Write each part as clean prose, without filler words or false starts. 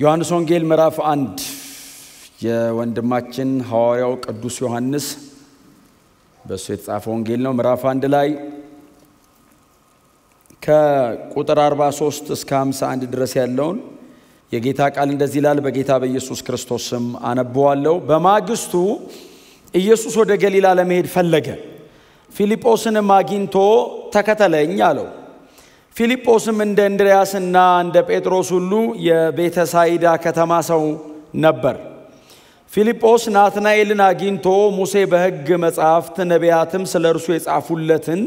ዮሐንስ ወንጌል ምዕራፍ 1 የወንድማችን ሐዋርያው ቅዱስ ዮሐንስ በሱ የተጻፈው ወንጌል ነው። ምዕራፍ 1 ላይ ከቁጥር 43 እስከ 51 ድረስ ያለውን የጌታ ቃል እንደዚህ ይላል። በጌታ በኢየሱስ ክርስቶስ ስም አነበዋለሁ። በማግስቱ ኢየሱስ ወደ ገሊላ ለመሄድ ፈለገ። ፊልጶስንም አግኝቶ ተከተለኝ አለው። ፊልጶስም እንደ እንድርያስና እንደ ጴጥሮስ ሁሉ የቤተሳይዳ ከተማ ሰው ነበር። ፊልጶስ ናትናኤልን አግኝቶ ሙሴ በሕግ መጻሕፍት ነቢያትም ስለ እርሱ የጻፉለትን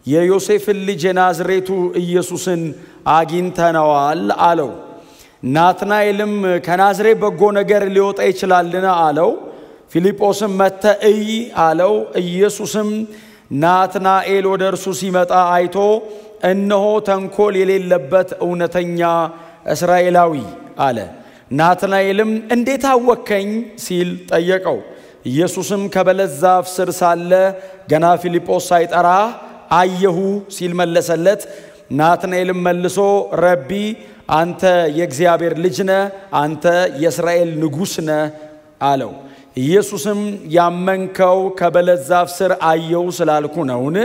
የዮሴፍን ልጅ የናዝሬቱ ኢየሱስን አግኝተነዋል አለው። ናትናኤልም ከናዝሬት በጎ ነገር ሊወጣ ይችላልን አለው። ፊልጶስም መጥተህ እይ አለው። ኢየሱስም ናትናኤል ወደ እርሱ ሲመጣ አይቶ እነሆ ተንኮል የሌለበት እውነተኛ እስራኤላዊ አለ። ናትናኤልም እንዴት አወከኝ ሲል ጠየቀው። ኢየሱስም ከበለስ ዛፍ ስር ሳለ ገና ፊልጶስ ሳይጠራ አየሁ ሲል መለሰለት። ናትናኤልም መልሶ ረቢ አንተ የእግዚአብሔር ልጅ ነህ፣ አንተ የእስራኤል ንጉሥ ነህ አለው። ኢየሱስም ያመንከው ከበለስ ዛፍ ስር አየሁ ስላልኩ ነውን?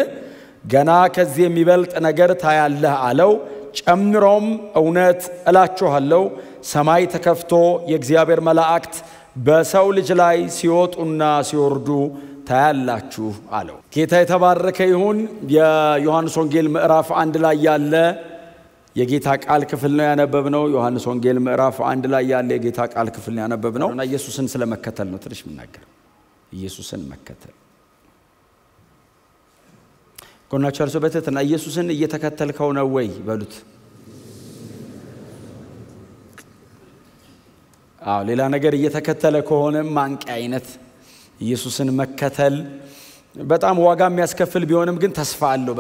ገና ከዚህ የሚበልጥ ነገር ታያለህ አለው። ጨምሮም እውነት እላችኋለሁ ሰማይ ተከፍቶ የእግዚአብሔር መላእክት በሰው ልጅ ላይ ሲወጡና ሲወርዱ ታያላችሁ አለው። ጌታ የተባረከ ይሁን። የዮሐንስ ወንጌል ምዕራፍ 1 ላይ ያለ የጌታ ቃል ክፍል ነው ያነበብነው። ዮሐንስ ወንጌል ምዕራፍ 1 ላይ ያለ የጌታ ቃል ክፍል ነው ያነበብነው እና ኢየሱስን ስለመከተል ነው ትንሽ ምናገር። ኢየሱስን መከተል ኮናቻ አርሶ በተና ኢየሱስን እየተከተልከው ነው ወይ በሉት። ሌላ ነገር እየተከተለ ከሆነ ማንቂያ አይነት ኢየሱስን መከተል በጣም ዋጋ የሚያስከፍል ቢሆንም ግን ተስፋ አለው።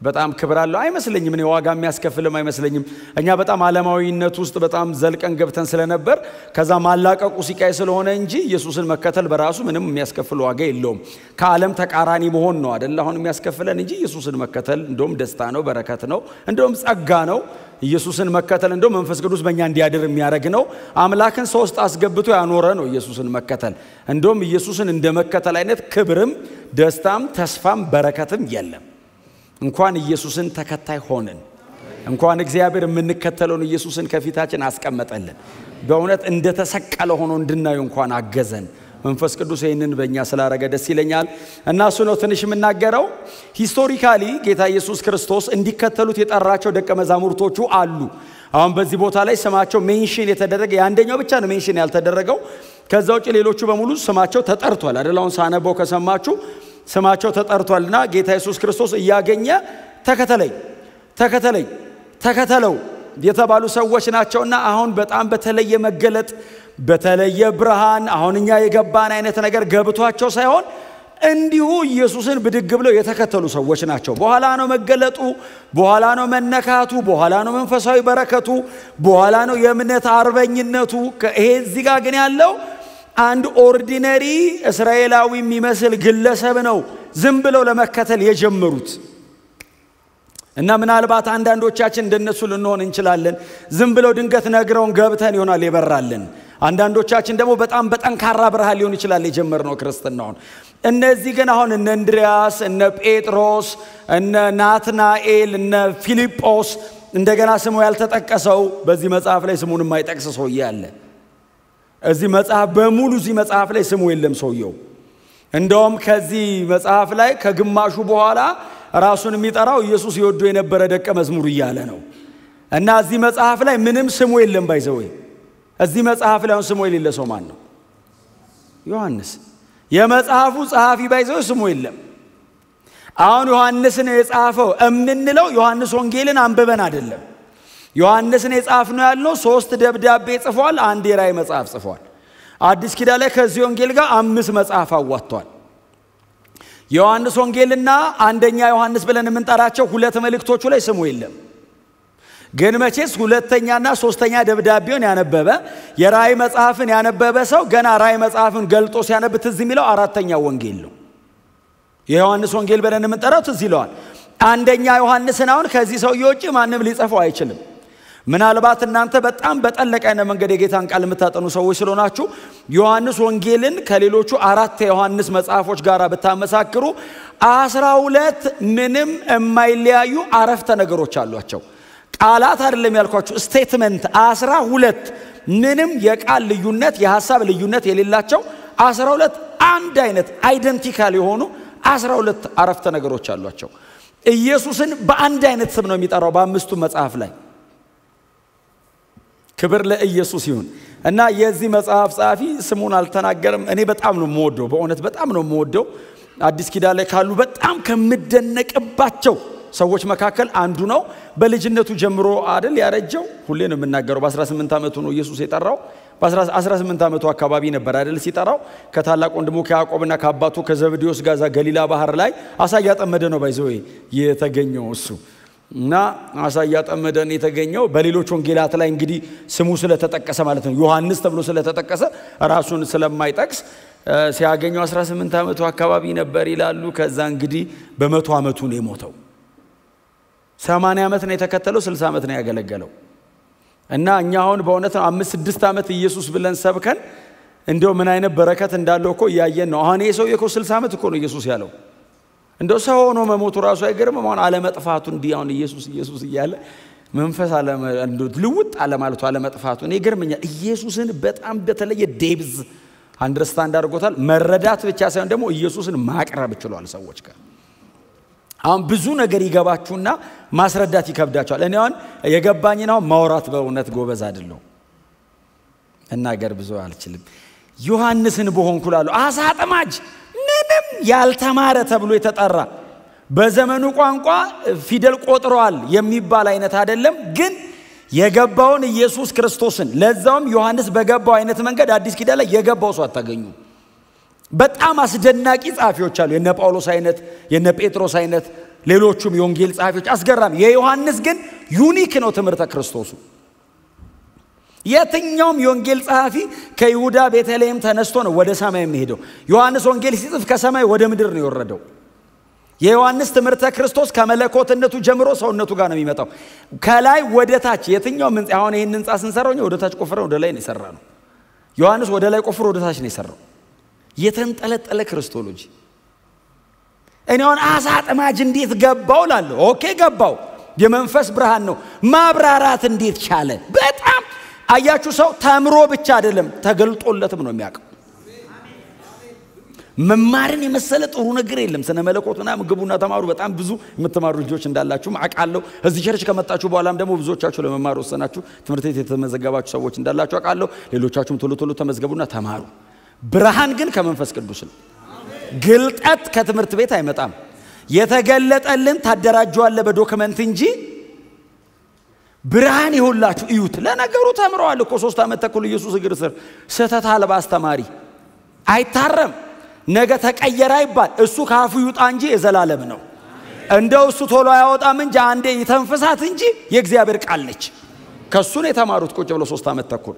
በጣም ክብር አለው አይመስለኝም። እኔ ዋጋ የሚያስከፍልም አይመስለኝም። እኛ በጣም ዓለማዊነት ውስጥ በጣም ዘልቀን ገብተን ስለነበር ከዛ ማላቀቁ ሲቃይ ስለሆነ እንጂ ኢየሱስን መከተል በራሱ ምንም የሚያስከፍል ዋጋ የለውም። ከዓለም ተቃራኒ መሆን ነው አይደል አሁን የሚያስከፍለን እንጂ ኢየሱስን መከተል እንደውም ደስታ ነው፣ በረከት ነው፣ እንደውም ጸጋ ነው። ኢየሱስን መከተል እንደውም መንፈስ ቅዱስ በእኛ እንዲያድር የሚያደርግ ነው። አምላክን ሰው ውስጥ አስገብቶ ያኖረ ነው ኢየሱስን መከተል። እንደውም ኢየሱስን እንደመከተል አይነት ክብርም ደስታም ተስፋም በረከትም የለም። እንኳን ኢየሱስን ተከታይ ሆነን እንኳን እግዚአብሔር የምንከተለውን ኢየሱስን ከፊታችን አስቀመጠልን። በእውነት እንደተሰቀለ ሆኖ እንድናዩ እንኳን አገዘን። መንፈስ ቅዱስ ይህንን በእኛ ስላረገ ደስ ይለኛል እና እሱ ነው ትንሽ የምናገረው። ሂስቶሪካሊ ጌታ ኢየሱስ ክርስቶስ እንዲከተሉት የጠራቸው ደቀ መዛሙርቶቹ አሉ። አሁን በዚህ ቦታ ላይ ስማቸው ሜንሽን የተደረገ የአንደኛው ብቻ ነው ሜንሽን ያልተደረገው። ከዛ ውጪ ሌሎቹ በሙሉ ስማቸው ተጠርቷል አይደል? አሁን ሳነበው ከሰማችሁ ስማቸው ተጠርቷልና ጌታ ኢየሱስ ክርስቶስ እያገኘ ተከተለው የተባሉ ሰዎች ናቸውና አሁን በጣም በተለየ መገለጥ በተለየ ብርሃን አሁን እኛ የገባን አይነት ነገር ገብቷቸው ሳይሆን እንዲሁ ኢየሱስን ብድግ ብለው የተከተሉ ሰዎች ናቸው። በኋላ ነው መገለጡ፣ በኋላ ነው መነካቱ፣ በኋላ ነው መንፈሳዊ በረከቱ፣ በኋላ ነው የእምነት አርበኝነቱ። ይሄ እዚህ ጋር ግን ያለው አንድ ኦርዲነሪ እስራኤላዊ የሚመስል ግለሰብ ነው ዝም ብለው ለመከተል የጀመሩት። እና ምናልባት አንዳንዶቻችን እንደነሱ ልንሆን እንችላለን። ዝም ብለው ድንገት ነግረውን ገብተን ይሆናል የበራልን። አንዳንዶቻችን ደግሞ በጣም በጠንካራ ብርሃን ሊሆን ይችላል የጀመርነው ክርስትናውን። እነዚህ ግን አሁን እነ እንድርያስ፣ እነ ጴጥሮስ፣ እነ ናትናኤል፣ እነ ፊልጶስ እንደገና ስሙ ያልተጠቀሰው በዚህ መጽሐፍ ላይ ስሙን የማይጠቅስ ሰውዬ አለ። እዚህ መጽሐፍ በሙሉ እዚህ መጽሐፍ ላይ ስሙ የለም ሰውየው። እንደውም ከዚህ መጽሐፍ ላይ ከግማሹ በኋላ ራሱን የሚጠራው ኢየሱስ ይወዱ የነበረ ደቀ መዝሙር እያለ ነው። እና እዚህ መጽሐፍ ላይ ምንም ስሙ የለም ባይዘው። እዚህ መጽሐፍ ላይ ስሙ የሌለ ሰው ማን ነው? ዮሐንስ። የመጽሐፉ ጸሐፊ ባይዘው ስሙ የለም። አሁን ዮሐንስን የጻፈው እምንለው ዮሐንስ ወንጌልን አንብበን አይደለም። ዮሐንስን የጻፈው ያለው 3 ደብዳቤ ጽፏል፣ 1 የራእይ መጽሐፍ ጽፏል። አዲስ ኪዳን ላይ ከዚህ ወንጌል ጋር 5 መጽሐፍ አዋጥቷል። ዮሐንስ ወንጌልና አንደኛ ዮሐንስ ብለን የምንጠራቸው 2 መልእክቶቹ ላይ ስሙ የለም። ግን መቼስ ሁለተኛና ሶስተኛ ደብዳቤውን ያነበበ የራእይ መጽሐፍን ያነበበ ሰው ገና ራእይ መጽሐፍን ገልጦ ሲያነብ ትዝ የሚለው 4ኛው ወንጌል ነው። የዮሐንስ ወንጌል ብለን የምንጠራው ትዝ ይለዋል። አንደኛ ዮሐንስን አሁን ከዚህ ሰው ውጪ ማንም ሊጽፈው አይችልም። ምናልባት እናንተ በጣም በጠለቀ አይነት መንገድ የጌታን ቃል የምታጠኑ ሰዎች ስለሆናችሁ ዮሐንስ ወንጌልን ከሌሎቹ 4 የዮሐንስ መጽሐፎች ጋር ብታመሳክሩ 12 ምንም የማይለያዩ አረፍተ ነገሮች አሏቸው። ቃላት አይደለም ያልኳችሁ ስቴትመንት 12 ምንም የቃል ልዩነት የሐሳብ ልዩነት የሌላቸው 12 አንድ አይነት አይደንቲካል የሆኑ 12 አረፍተ ነገሮች አሏቸው። ኢየሱስን በአንድ አይነት ስም ነው የሚጠራው በአምስቱ መጽሐፍ ላይ። ክብር ለኢየሱስ ይሁን። እና የዚህ መጽሐፍ ጻፊ ስሙን አልተናገርም። እኔ በጣም ነው የምወደው፣ በእውነት በጣም ነው የምወደው። አዲስ ኪዳን ላይ ካሉ በጣም ከምደነቅባቸው ሰዎች መካከል አንዱ ነው። በልጅነቱ ጀምሮ አይደል ያረጀው። ሁሌ ነው የምናገረው በ18 ዓመቱ ነው ኢየሱስ የጠራው። በ18 ዓመቱ አካባቢ ነበር አይደል ሲጠራው። ከታላቅ ወንድሙ ከያዕቆብና ከአባቱ ከዘብዴዎስ ጋር ገሊላ ባህር ላይ አሳ ያጠመደ ነው ባይዘው የተገኘው እሱ። እና አሳ ያጠመደን የተገኘው በሌሎች ወንጌላት ላይ እንግዲህ ስሙ ስለተጠቀሰ ማለት ነው። ዮሐንስ ተብሎ ስለተጠቀሰ ራሱን ስለማይጠቅስ ሲያገኘው 18 ዓመቱ አካባቢ ነበር ይላሉ። ከዛ እንግዲህ በ100 ዓመቱ ነው የሞተው። 80 ዓመት ነው የተከተለው፣ 60 ዓመት ነው ያገለገለው። እና እኛ አሁን በእውነት 5-6 ዓመት ኢየሱስ ብለን ሰብከን እንደው ምን አይነት በረከት እንዳለው እኮ ያየን ነው። አሁን የሰው እኮ 60 ዓመት እኮ ነው ኢየሱስ ያለው። እንደው ሰው ሆኖ መሞቱ ራሱ አይገርምም። አሁን አለመጥፋቱ እንዲህ አሁን ኢየሱስ እያለ መንፈስ ልውጥ አለማለቱ አለመጥፋቱ እኔ ይገርመኛል። ኢየሱስን በጣም በተለየ ዴብዝ አንደርስታንድ አድርጎታል። መረዳት ብቻ ሳይሆን ደግሞ ኢየሱስን ማቅረብ ይችላል ሰዎች ጋር። አሁን ብዙ ነገር ይገባችሁና ማስረዳት ይከብዳችኋል። እኔ አሁን የገባኝና ማውራት በእውነት ጎበዝ አይደለም እናገር ብዙ አልችልም። ዮሐንስን በሆንኩላሉ አሳ አጥማጅ ምንም ያልተማረ ተብሎ የተጠራ በዘመኑ ቋንቋ ፊደል ቆጥሯል የሚባል አይነት አይደለም። ግን የገባውን ኢየሱስ ክርስቶስን ለዛውም ዮሐንስ በገባው አይነት መንገድ አዲስ ኪዳን ላይ የገባው ሰው አታገኙ። በጣም አስደናቂ ጻፊዎች አሉ። የነ ጳውሎስ አይነት የነ ጴጥሮስ አይነት ሌሎችም የወንጌል ጻፊዎች አስገራሚ። የዮሐንስ ግን ዩኒክ ነው ትምህርተ ክርስቶሱ። የትኛውም የወንጌል ጻፊ ከይሁዳ ቤተልሔም ተነስቶ ነው ወደ ሰማይ የሚሄደው። ዮሐንስ ወንጌል ሲጽፍ ከሰማይ ወደ ምድር ነው የወረደው። የዮሐንስ ትምህርተ ክርስቶስ ከመለኮትነቱ ጀምሮ ሰውነቱ ጋር ነው የሚመጣው። ከላይ ወደ ታች የትኛውም ህንጻ አሁን ይሄን ህንጻ ስንሰራው ወደ ታች ቆፍረን ወደ ላይ ነው የሰራነው። ዮሐንስ ወደ ላይ ቆፍሮ ወደ ታች ነው የሰራው። የተንጠለጠለ ክርስቶሎጂ። እኔ አሁን አሳ አጥማጅ እንዴት ገባው ላለው ኦኬ ገባው፣ የመንፈስ ብርሃን ነው። ማብራራት እንዴት ቻለ? በጣም አያችሁ፣ ሰው ተምሮ ብቻ አይደለም ተገልጦለትም ነው የሚያውቀው። መማርን የመሰለ ጥሩ ነገር የለም። ስነ መለኮትና ምግቡና ተማሩ። በጣም ብዙ የምትማሩ ልጆች እንዳላችሁ አውቃለሁ። እዚህ ቸርች ከመጣችሁ በኋላም ደግሞ ብዙዎቻችሁ ለመማር ወሰናችሁ ትምህርት ቤት የተመዘገባችሁ ሰዎች እንዳላችሁ አውቃለሁ። ሌሎቻችሁም ቶሎ ተመዝገቡና ተማሩ። ብርሃን ግን ከመንፈስ ቅዱስ ነው። ግልጠት ከትምህርት ቤት አይመጣም። የተገለጠልን ታደራጁዋለ በዶክመንት እንጂ ብርሃን ይሁላችሁ እዩት። ለነገሩ ተምረዋል እኮ 3 ዓመት ተኩል ኢየሱስ እግር ስር ስህተት አልባ አስተማሪ አይታረም። ነገ ተቀየረ አይባል። እሱ ካፉ ይውጣ እንጂ የዘላለም ነው። እንደው እሱ ቶሎ ያወጣም እንጂ አንዴ ይተንፈሳት እንጂ የእግዚአብሔር ቃል ነች። ከሱ ነው የተማሩት ቁጭ ብለው 3 ዓመት ተኩል።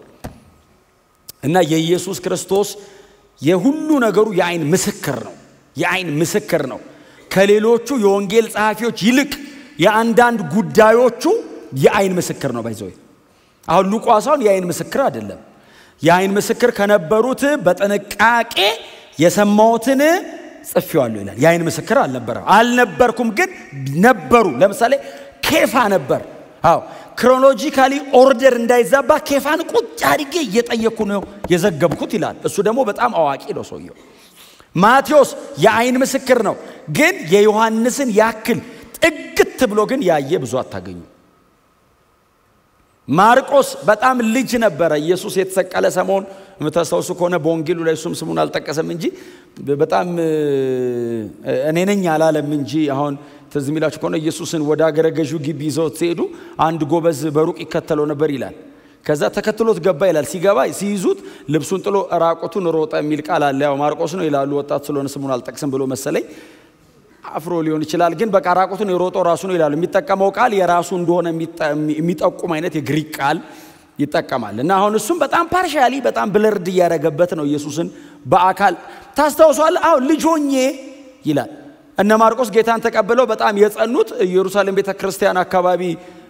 እና የኢየሱስ ክርስቶስ የሁሉ ነገሩ የአይን ምስክር ነው። የአይን ምስክር ነው። ከሌሎቹ የወንጌል ጸሐፊዎች ይልቅ የአንዳንድ ጉዳዮቹ የአይን ምስክር ነው። ባይዘው አሁን ሉቃስን የአይን ምስክር አይደለም። የአይን ምስክር ከነበሩት በጥንቃቄ የሰማውትን ጽፌዋለሁ ይላል። የአይን ምስክር አልነበርኩም ግን ነበሩ። ለምሳሌ ኬፋ ነበር። አዎ ክሮኖሎጂካሊ ኦርደር እንዳይዛባ ኬፋን ቁጭ አድርጌ እየጠየቅኩ ነው የዘገብኩት ይላል። እሱ ደግሞ በጣም አዋቂ ነው ሰውየው። ማቴዎስ የአይን ምስክር ነው፣ ግን የዮሐንስን ያክል ጥግት ብሎ ግን ያየ ብዙ አታገኙ። ማርቆስ በጣም ልጅ ነበረ። ኢየሱስ የተሰቀለ ሰሞን የምታስታውሱ ከሆነ በወንጌሉ ላይ ስሙን አልጠቀሰም እንጂ በጣም እኔ ነኝ አላለም እንጂ አሁን ትዝ የሚላችሁ ከሆነ ኢየሱስን ወደ አገረ ገዢው ግቢ ይዘውት ሲሄዱ አንድ ጎበዝ በሩቅ ይከተለው ነበር ይላል። ከዛ ተከትሎት ገባ ይላል። ሲገባ ሲይዙት ልብሱን ጥሎ ራቁቱን ሮጠ የሚል ቃል አለ። ያው ማርቆስ ነው ይላሉ። ወጣት ስለሆነ ስሙን አልጠቅስም ብሎ መሰለኝ አፍሮ ሊሆን ይችላል። ግን በቃ ራቁቱን የሮጠው ራሱ ነው ይላሉ። የሚጠቀመው ቃል የራሱ እንደሆነ የሚጠቁም አይነት የግሪክ ቃል ይጠቀማል። እና አሁን እሱም በጣም ፓርሻሊ በጣም ብለርድ ያረጋበት ነው ኢየሱስን በአካል ታስታውሷል። አው ልጆኜ ይላል። እነ ማርቆስ ጌታን ተቀበለው በጣም የጸኑት ኢየሩሳሌም ቤተክርስቲያን አካባቢ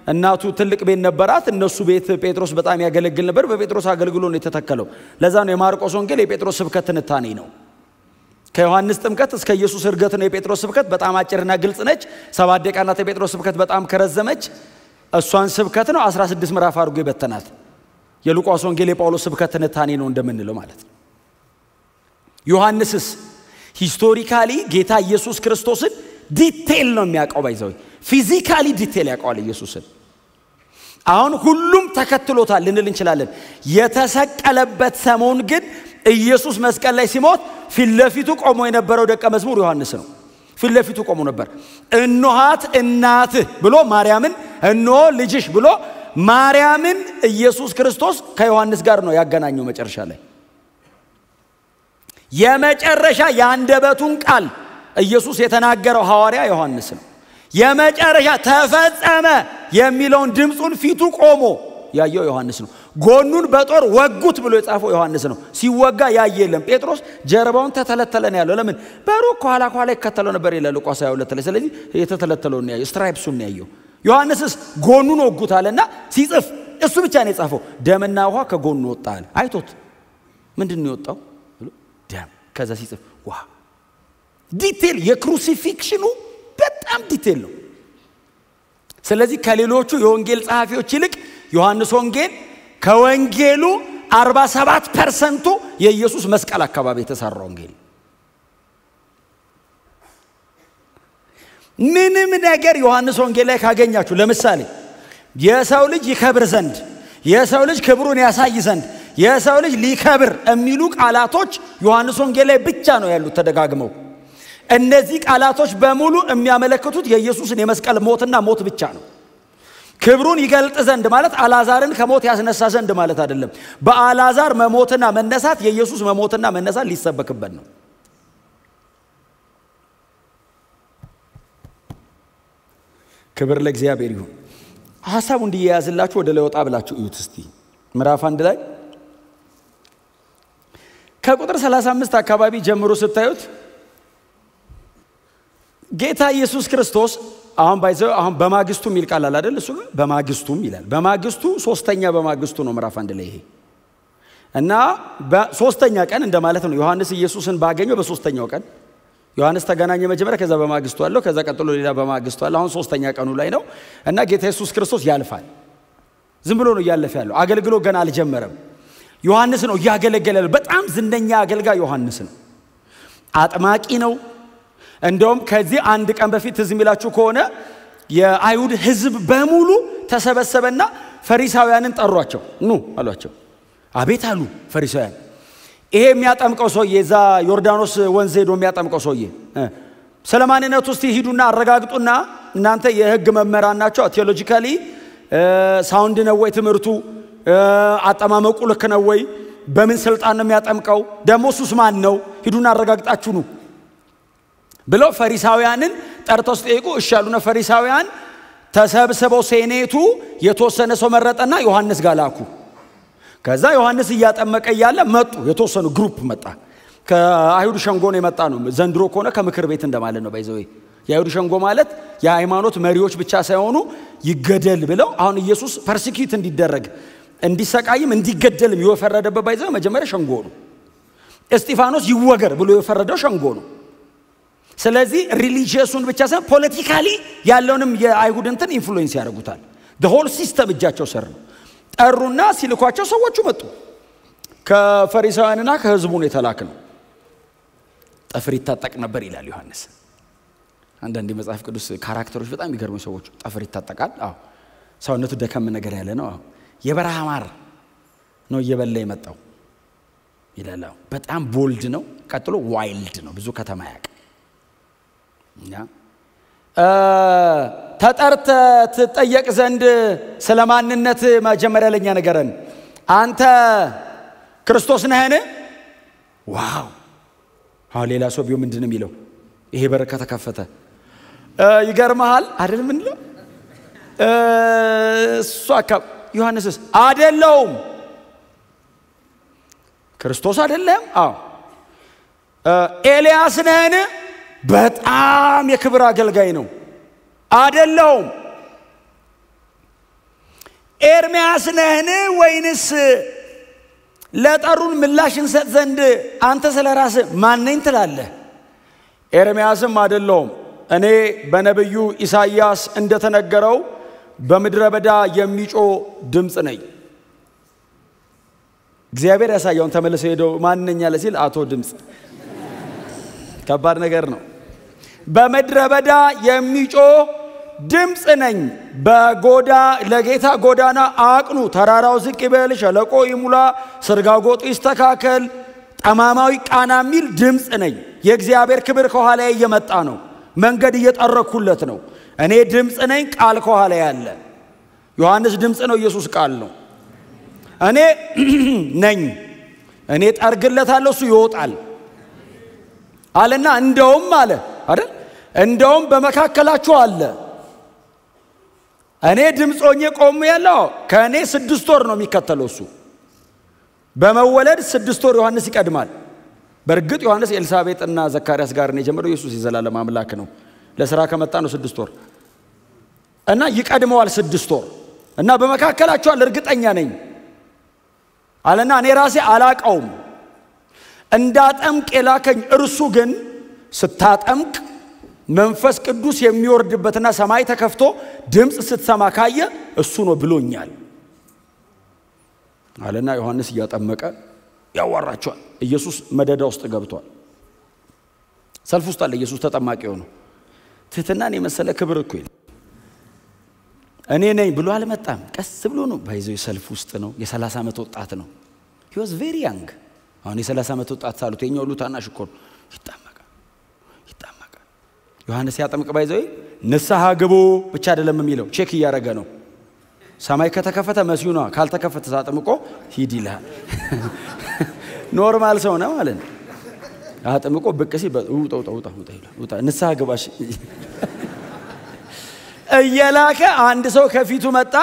እናቱ ትልቅ ቤት ነበራት እነሱ ቤት ጴጥሮስ በጣም ያገለግል ነበር በጴጥሮስ አገልግሎ ነው የተተከለው ለዛ ነው የማርቆስ ወንጌል የጴጥሮስ ስብከት ትንታኔ ነው ከዮሐንስ ጥምቀት እስከ ኢየሱስ እርገት ነው የጴጥሮስ ስብከት በጣም አጭርና ግልጽ ነች 7 ደቂቃ ናት የጴጥሮስ ስብከት በጣም ከረዘመች እሷን ስብከት ነው 16 ምዕራፍ አድርጎ ይበተናል የሉቃስ ወንጌል የጳውሎስ ስብከት ትንታኔ ነው እንደምንለው ማለት ነው ዮሐንስስ ሂስቶሪካሊ ጌታ ኢየሱስ ክርስቶስን ዲቴል ነው የሚያውቀው ባይዘው ፊዚካሊ ዲቴል ያውቀዋል ኢየሱስን አሁን ሁሉም ተከትሎታል ልንል እንችላለን የተሰቀለበት ሰሞን ግን ኢየሱስ መስቀል ላይ ሲሞት ፊትለፊቱ ቆሞ የነበረው ደቀ መዝሙር ዮሐንስ ነው ፊትለፊቱ ቆሞ ነበር እንኋት እናትህ ብሎ ማርያምን እንሆ ልጅሽ ብሎ ማርያምን ኢየሱስ ክርስቶስ ከዮሐንስ ጋር ነው ያገናኘው መጨረሻ ላይ የመጨረሻ ያንደበቱን ቃል ኢየሱስ የተናገረው ሐዋርያ ዮሐንስ ነው የመጨረሻ ተፈጸመ የሚለውን ድምጹን ፊቱ ቆሞ ያየው ዮሐንስ ነው ጎኑን በጦር ወጉት ብሎ የጻፈው ዮሐንስ ነው ሲወጋ ያየለም ጴጥሮስ ጀርባውን ተተለተለ ነው ያለው ለምን በሩቅ ኋላ ይከተለው ነበር ይላል ሉቃስ 22 ላይ ስለዚህ የተተለተለው ነው ያየው ስትራይፕሱን ነው ያየው ዮሐንስስ ጎኑን ወጉት አለና ሲጽፍ እሱ ብቻ ነው የጻፈው ደምና ውሃ ከጎኑ ወጣል አይቶት ምንድነው የወጣው ደም ከዛ ሲጽፍ ዋ ዲቴል የክሩሲፊክሽኑ በጣም ዲቴል ነው ስለዚህ ከሌሎቹ የወንጌል ጸሐፊዎች ይልቅ ዮሐንስ ወንጌል ከወንጌሉ 47% የኢየሱስ መስቀል አካባቢ የተሰራው ወንጌል ምንም ነገር ዮሐንስ ወንጌል ላይ ካገኛችሁ ለምሳሌ የሰው ልጅ ይከብር ዘንድ የሰው ልጅ ክብሩን ያሳይ ዘንድ የሰው ልጅ ሊከብር የሚሉ ቃላቶች ዮሐንስ ወንጌል ላይ ብቻ ነው ያሉት ተደጋግመው እነዚህ ቃላቶች በሙሉ የሚያመለክቱት የኢየሱስን የመስቀል ሞትና ሞት ብቻ ነው ክብሩን ይገልጥ ዘንድ ማለት አልዓዛርን ከሞት ያስነሳ ዘንድ ማለት አይደለም በአልዓዛር መሞትና መነሳት የኢየሱስ መሞትና መነሳት ሊሰበክበት ነው ክብር ለእግዚአብሔር ይሁን ሐሳቡ እንዲያያዝላችሁ ወደ ለወጣ ብላችሁ እዩት እስቲ ምዕራፍ 1 ላይ ከቁጥር 35 አካባቢ ጀምሮ ስታዩት ጌታ ኢየሱስ ክርስቶስ አሁን በማግስቱ ሚል ቃል አለ አይደል እሱ በማግስቱም ይላል በማግስቱ ሶስተኛ በማግስቱ ነው ምዕራፍ 1 ላይ ይሄ እና በሶስተኛ ቀን እንደማለት ነው ዮሐንስ ኢየሱስን ባገኘው በሶስተኛው ቀን ዮሐንስ ተገናኘ መጀመሪያ ከዛ በማግስቱ አለው ከዛ ቀጥሎ ሌላ በማግስቱ አለ አሁን ሶስተኛ ቀኑ ላይ ነው እና ጌታ ኢየሱስ ክርስቶስ ያልፋል ዝም ብሎ ነው ያለፈ ያለው አገልግሎ ገና አልጀመረም ዮሐንስ ነው ያገለገለ በጣም ዝነኛ አገልጋይ ዮሐንስ ነው አጥማቂ ነው እንደውም ከዚህ አንድ ቀን በፊት ዝሚላችሁ ከሆነ የአይሁድ ህዝብ በሙሉ ተሰበሰበና ፈሪሳውያንን ጠሯቸው ኑ አሏቸው አቤት አሉ ፈሪሳውያን ይሄ የሚያጠምቀው ሰውዬ እዛ ዮርዳኖስ ወንዝ ሄዶ የሚያጠምቀው ሰውዬ ስለማንነቱ እስቲ ሂዱና አረጋግጡና እናንተ የህግ መምህራን ናቸው ቴዎሎጂካሊ ሳውንድ ነው ወይ ትምርቱ አጠማመቁ ልክ ነው ወይ በምን ስልጣን ነው የሚያጠምቀው ደሞሱስ ማን ነው ሂዱና አረጋግጣችሁ ኑ ብለው ፈሪሳውያንን ጠርተው ጠይቁ እሻሉና ፈሪሳውያን ተሰብስበው ሴኔቱ የተወሰነ ሰው መረጠና ዮሐንስ ጋር ላኩ ከዛ ዮሐንስ እያጠመቀ ያለ መጡ የተወሰኑ ግሩፕ መጣ ከአይሁድ ሸንጎ ነው የመጣ ነው ዘንድሮ ከሆነ ከምክር ቤት እንደማለት ነው ባይዘው የአይሁድ ሸንጎ ማለት የሃይማኖት መሪዎች ብቻ ሳይሆኑ ይገደል ብለው አሁን ኢየሱስ ፐርሲኪዩት እንዲደረግ እንዲሰቃይም እንዲገደልም ይወፈረደበት ባይዘው መጀመሪያ ሸንጎ ነው እስጢፋኖስ ይወገር ብሎ የፈረደው ሸንጎ ነው ስለዚህ ሪሊጂየሱን ብቻ ሳይሆን ፖለቲካሊ ያለውንም የአይሁድ እንትን ኢንፍሉዌንስ ያደርጉታል the whole system እጃቸው ስር ነው ጠሩና ሲልኳቸው ሰዎቹ መጡ ከፈሪሳውያንና ከህዝቡ ነው የተላከው ጠፍር ይታጠቅ ነበር ይላል ዮሐንስ አንዳንድ መጽሐፍ ቅዱስ ካራክተሮች በጣም ይገርሙ ሰዎች ጠፍር ይታጠቃል አዎ ሰውነቱ ደከም ነገር ያለ ነው አዎ የበረሃ ማር ነው እየበላ የመጣው ይላል በጣም ቦልድ ነው ቀጥሎ ዋይልድ ነው ብዙ ከተማ ያቀ ያ ተጠርተ ተጠየቅ ዘንድ ስለማንነት መጀመሪያ ለኛ ነገረን አንተ ክርስቶስ ነህን ዋው ሌላ ሰው ቢው ምንድነው የሚለው ይሄ በረከተ ተከፈተ ይገርማል አይደል ምን ነው ሷካ ዮሐንስስ አይደለም ክርስቶስ አይደለም አዎ ኤልያስ ነህን በጣም የክብር አገልጋይ ነው አይደለም ኤርምያስ ነህን ወይንስ ለጠሩን ምላሽ እንሰጥ ዘንድ አንተ ስለራስህ ማን ነኝ ትላለህ? ኤርምያስም አይደለሁም፣ እኔ በነብዩ ኢሳይያስ እንደተነገረው በምድረ በዳ የሚጮህ ድምጽ ነኝ። እግዚአብሔር ያሳየውን ተመልሶ ሄዶ ማን ነኝ አለ ሲል አቶ ድምጽ። ከባድ ነገር ነው። በምድረ በዳ የሚጮህ ድምጽ ነኝ። ለጌታ ጎዳና አቅኑ፣ ተራራው ዝቅ ይበል፣ ሸለቆ ይሙላ፣ ስርጋጎጡ ይስተካከል፣ ጠማማው ይቃና የሚል ድምጽ ነኝ። የእግዚአብሔር ክብር ከኋላዬ እየመጣ ነው። መንገድ እየጠረኩለት ነው። እኔ ድምጽ ነኝ፣ ቃል ከኋላዬ አለ። ዮሐንስ ድምጽ ነው፣ ኢየሱስ ቃል ነው። እኔ ነኝ፣ እኔ ጠርግለታለሁ፣ እሱ ይወጣል አለና እንደውም አለ አይደል? እንደውም በመካከላችሁ አለ። እኔ ድምጽ ሆኜ ቆሜያለሁ። ከኔ 6 ወር ነው የሚከተለው እሱ። በመወለድ 6 ወር ዮሐንስ ይቀድማል። በርግጥ ዮሐንስ ኤልሳቤጥና ዘካርያስ ጋር ነው የጀመረው። ኢየሱስ የዘላለም አምላክ ነው። ለሥራ ከመጣ ነው 6 ወር እና ይቀድመዋል 6 ወር እና በመካከላችሁ አለ፣ እርግጠኛ ነኝ አለና እኔ ራሴ አላቀውም። እንዳጠምቅ የላከኝ እርሱ ግን ስታጠምቅ መንፈስ ቅዱስ የሚወርድበትና ሰማይ ተከፍቶ ድምጽ ስትሰማ ካየ እሱ ነው ብሎኛል አለና ዮሐንስ እያጠመቀ ያዋራቸዋል። ኢየሱስ መደዳ ውስጥ ገብቷል። ሰልፍ ውስጥ አለ። ኢየሱስ ተጠማቂው ነው። ትህትናን የመሰለ ክብር እኮ የለም። እኔ ነኝ ብሎ አልመጣም። ቀስ ብሎ ነው ባይዘው ሰልፍ ውስጥ ነው። የ30 ዓመት ወጣት ነው። he was very young። አሁን የ30 ዓመት ወጣት ሳሉት የኛው ሁሉ ታናሽ እኮ ይጣመቃል። ዮሐንስ ያጠምቅ ባይዘው ንስሐ ግቡ ብቻ አይደለም የሚለው፣ ቼክ እያደረገ ነው። ሰማይ ከተከፈተ መስዩ ነው፣ ካልተከፈተ ሳጥምቆ ሂድ ይላል። ኖርማል ሰው ነው ማለት ነው። አጥምቆ ብቅ ሲል ውጣ ንስሐ ግባሽ እየላከ አንድ ሰው ከፊቱ መጣ።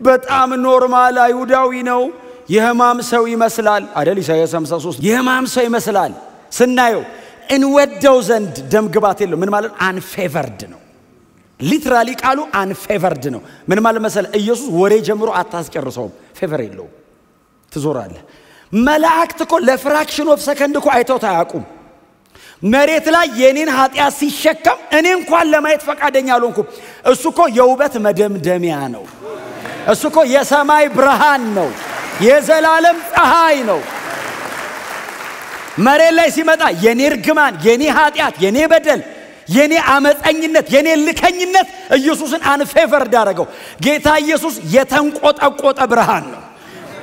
በጣም ኖርማል አይሁዳዊ ነው። የሕማም ሰው ይመስላል አይደል? ኢሳይያስ 53 የሕማም ሰው ይመስላል። ስናየው እንወደው ዘንድ ደም ግባት የለው። ምን ማለት አንፌቨርድ ነው። ሊትራሊ ቃሉ አንፌቨርድ ነው። ምን ማለት መሰለ? ኢየሱስ ወሬ ጀምሮ አታስጨርሰውም። ፌቨር የለው። ትዞራለህ። መላእክት እኮ ለፍራክሽን ኦፍ ሰከንድ እኮ አይተው ታያቁም። መሬት ላይ የኔን ኃጢያት ሲሸከም እኔ እንኳን ለማየት ፈቃደኛ አልሆንኩም። እሱ እኮ የውበት መደምደሚያ ነው። እሱ እኮ የሰማይ ብርሃን ነው። የዘላለም ፀሐይ ነው። መሬት ላይ ሲመጣ የኔ እርግማን፣ የኔ ኃጢያት፣ የኔ በደል፣ የኔ አመፀኝነት፣ የኔ ልከኝነት ኢየሱስን አንፌቨርድ አደረገው። ጌታ ኢየሱስ የተንቆጠቆጠ ብርሃን ነው።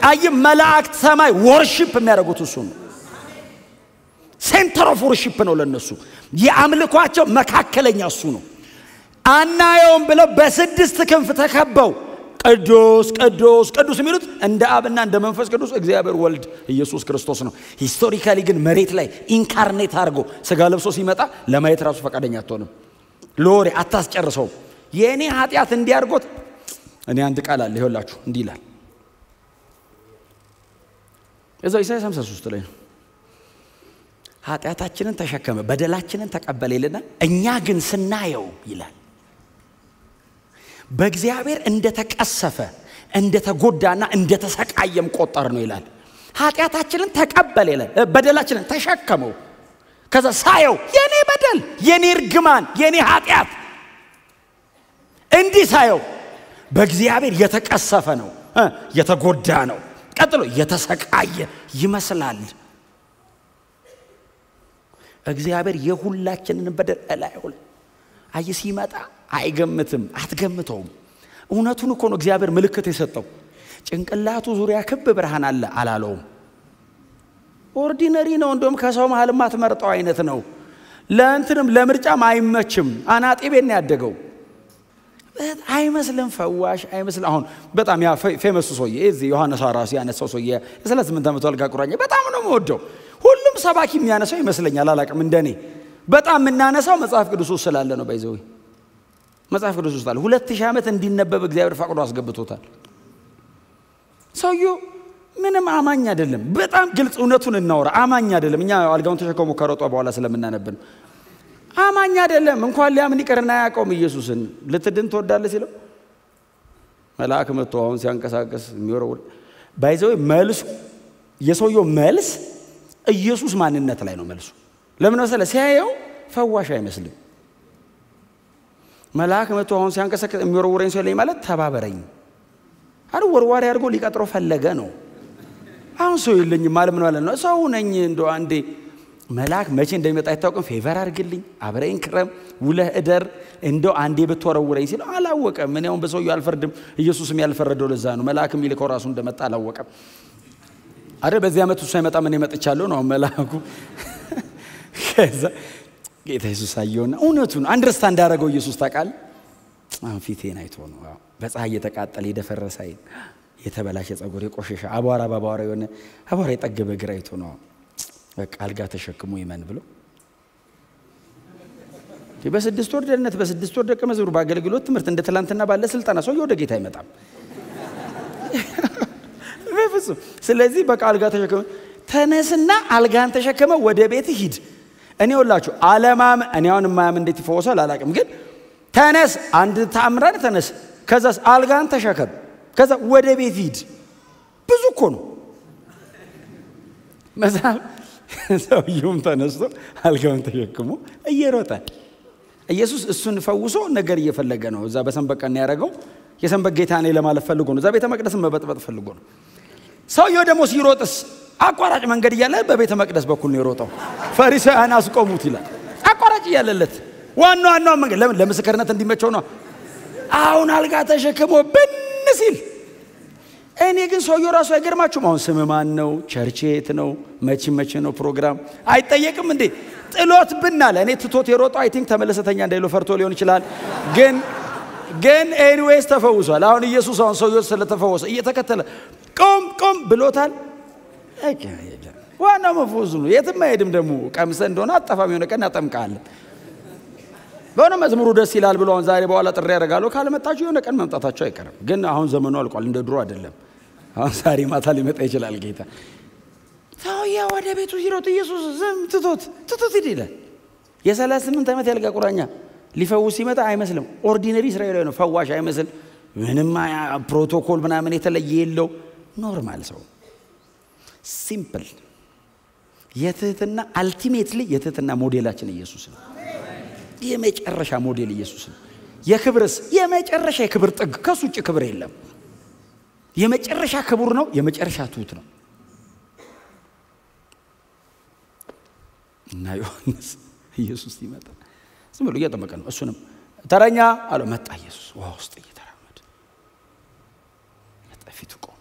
አይ መላእክት ሰማይ ወርሺፕ የሚያደርጉት እሱ ነው። ሴንተር ኦፍ ወርሺፕ ነው ለነሱ። የአምልኳቸው መካከለኛ እሱ ነው። አናየውም ብለው በ6 ክንፍ ተከበው ቅዱስ ቅዱስ ቅዱስ የሚሉት እንደ አብና እንደ መንፈስ ቅዱስ እግዚአብሔር ወልድ ኢየሱስ ክርስቶስ ነው። ሂስቶሪካሊ ግን መሬት ላይ ኢንካርኔት አድርጎ ስጋ ለብሶ ሲመጣ ለማየት ራሱ ፈቃደኛ አትሆንም። ሎሬ አታስጨርሰው። የኔ ኃጢያት እንዲያርጎት እኔ አንድ ቃል አለ ይኸውላችሁ እንዲህ ይላል። እዛው ኢሳይያስ 53 ላይ ነው። ኃጢያታችንን ተሸከመ በደላችንን ተቀበለ ይልና እኛ ግን ስናየው ይላል በእግዚአብሔር እንደተቀሰፈ እንደተጎዳና እንደተሰቃየም ቆጠር ነው ይላል። ኃጢያታችንን ተቀበለ ይላል፣ በደላችንን ተሸከመው። ከዛ ሳየው የኔ በደል፣ የኔ እርግማን፣ የኔ ኃጢያት እንዲህ ሳየው በእግዚአብሔር የተቀሰፈ ነው፣ የተጎዳ ነው። ቀጥሎ የተሰቃየ ይመስላል። እግዚአብሔር የሁላችንን በደል እላይሁን አይ ሲመጣ አይገምትም፣ አትገምተውም። እውነቱን እኮ ነው እግዚአብሔር ምልክት የሰጠው። ጭንቅላቱ ዙሪያ ክብ ብርሃን አለ አላለውም። ኦርዲነሪ ነው። እንደውም ከሰው መሃል ማትመርጠው አይነት ነው። ለእንትንም ለምርጫም አይመችም። አናጤ ቤት ነው ያደገው። አይመስልም፣ ፈዋሽ አይመስልም። አሁን በጣም ያ ፌመስ ሰውዬ እዚህ ዮሐንስ አራሲ ያነሳው ሰውዬ የ38 ዓመቱ አልጋ ቁራኛ በጣም ነው የምወደው። ሁሉም ሰባኪ የሚያነሳው ይመስለኛል፣ አላቅም እንደኔ። በጣም የምናነሳው መጽሐፍ ቅዱስ ውስጥ ስላለ ነው። ባይዘው መጽሐፍ ቅዱስ ውስጥ አለ። 2000 ዓመት እንዲነበብ እግዚአብሔር ፈቅዶ አስገብቶታል። ሰውዬው ምንም አማኝ አይደለም። በጣም ግልጽ እውነቱን እናወራ። አማኝ አይደለም። እኛ አልጋውን ተሸክሞ ከሮጠ በኋላ ስለምናነብን አማኝ አይደለም። እንኳን ሊያምን ይቀርና ያቆም ኢየሱስን ልትድን ትወዳለህ ሲለው መልአክ መጥቶ አሁን ሲያንቀሳቀስ የሚወረውር ባይዘው መልሱ የሰውየው መልስ ኢየሱስ ማንነት ላይ ነው መልሱ። ለምን መሰለ ሲያየው ፈዋሽ አይመስልም። መልአክ መጥቶ አሁን ሲያንቀሳቀስ የሚወረውረኝ ሰው ላይ ማለት ተባበረኝ አረ ወርዋሪ አድርጎ ሊቀጥረው ፈለገ ነው። አሁን ሰው የለኝም ማለት ምን ማለት ነው? ሰው ነኝ እንደው አንዴ መልአክ መቼ እንደሚመጣ አይታወቅም። ፌቨር አድርግልኝ አብረኝ ክረም ውለህ እደር እንደው አንዴ ብትወረውረኝ ሲል አላወቀም። ምን ያውን በሰውየው አልፈርድም። ኢየሱስም ያልፈረደው ለዛ ነው። መልአክ የሚልከው ራሱ እንደመጣ አላወቀም። አረ በዚህ ዓመት እሱ አይመጣ ምን ይመጥቻለሁ ነው መልአኩ። ከዛ ጌታ ኢየሱስ አየውና እውነቱን አንደርስታንድ አደረገው። ኢየሱስ ታውቃል አሁን ፊቴን አይቶ ነው በፀሐይ የተቃጠለ የደፈረሰ አይን የተበላሸ ጸጉር የቆሸሸ አቧራ ባቧራ የሆነ አቧራ የጠገበ እግር አይቶ ነው በቃ አልጋ ተሸክሞ ይመን ብሎ በስድስት ወር ደህንነት በስድስት ወር ደቀ መዝሙር በአገልግሎት ትምህርት እንደ ትላንትና ባለ ስልጣና ሰው ወደ ጌታ አይመጣም በፍጹም። ስለዚህ በቃ አልጋ ተሸክመ ተነስና አልጋን ተሸክመ ወደ ቤት ሂድ። እኔ ወላችሁ አለማም እኔ አሁን ማም እንዴት ይፈወሳል አላውቅም፣ ግን ተነስ አንድ ተአምራን ተነስ ከዛስ አልጋን ተሸከም ከዛ ወደ ቤት ሂድ። ብዙ እኮ ነው መዛም ሰውየውም ተነስቶ አልጋውን ተሸክሞ እየሮጠ ኢየሱስ እሱን ፈውሶ ነገር እየፈለገ ነው። እዛ በሰንበት ቀን ያደረገው የሰንበት ጌታ ነኝ ለማለት ፈልጎ ነው። እዛ ቤተ መቅደስን መበጥበጥ ፈልጎ ነው። ሰውየው ደግሞ ሲሮጥስ አቋራጭ መንገድ እያለ በቤተ መቅደስ በኩል ነው የሮጠው። ፈሪሳውያን አስቆሙት ይላል። አቋራጭ እያለለት ዋናው መንገድ ለምስክርነት እንዲመቸው ነው። አሁን አልጋ ተሸክሞ ብንሲል እኔ ግን ሰውየው ራሱ አይገርማችሁም? አሁን ስም ማን ነው? ቸርች የት ነው? መቼ ነው ፕሮግራም አይጠየቅም እንዴ? ጥሎት ብናለ እኔ ትቶት የሮጠው አይ ቲንክ ተመለሰተኛ እንዳይሎ ፈርቶ ሊሆን ይችላል። ግን ኤኒዌይስ ተፈውሷል። አሁን ኢየሱስ አሁን ሰውየው ስለተፈወሰ እየተከተለ ቆም ብሎታል። ዋናው መፈወሱ ነው። የትም አይሄድም። ደግሞ ቀምሰ እንደሆነ አጣፋም የሆነ ቀን አጠምቃለን። በሆነ መዝሙሩ ደስ ይላል ብሎ አሁን ዛሬ በኋላ ጥሪ ያደርጋሉ። ካልመጣችሁ የሆነ ቀን መምጣታቸው አይቀርም። ግን አሁን ዘመኑ አልቋል፣ እንደ ድሮ አይደለም። አሁን ዛሬ ማታ ሊመጣ ይችላል ጌታ። ሰውየው ወደ ቤቱ ሲሮጥ ኢየሱስ ዝም ትቶት ይላል። የ38 ዓመት ያልጋ ቁራኛ ሊፈውስ ሲመጣ አይመስልም። ኦርዲነሪ እስራኤላዊ ነው፣ ፈዋሽ አይመስል። ምንም ፕሮቶኮል ምናምን የተለየ የለው። ኖርማል ሰው ሲምፕል። የትህትና አልቲሜትሊ የትህትና ሞዴላችን ኢየሱስ ነው። የመጨረሻ ሞዴል ኢየሱስ ነው። የክብርስ የመጨረሻ የክብር ጥግ ከሱ ውጭ ክብር የለም። የመጨረሻ ክቡር ነው። የመጨረሻ ትሁት ነው። እና ዮሐንስ ኢየሱስ ይመጣ ዝም ብሎ እየጠመቀ ነው። እሱንም ተረኛ አለው። መጣ ኢየሱስ ውሃ ውስጥ እየተራመደ መጣ። ፊቱ ቆመ።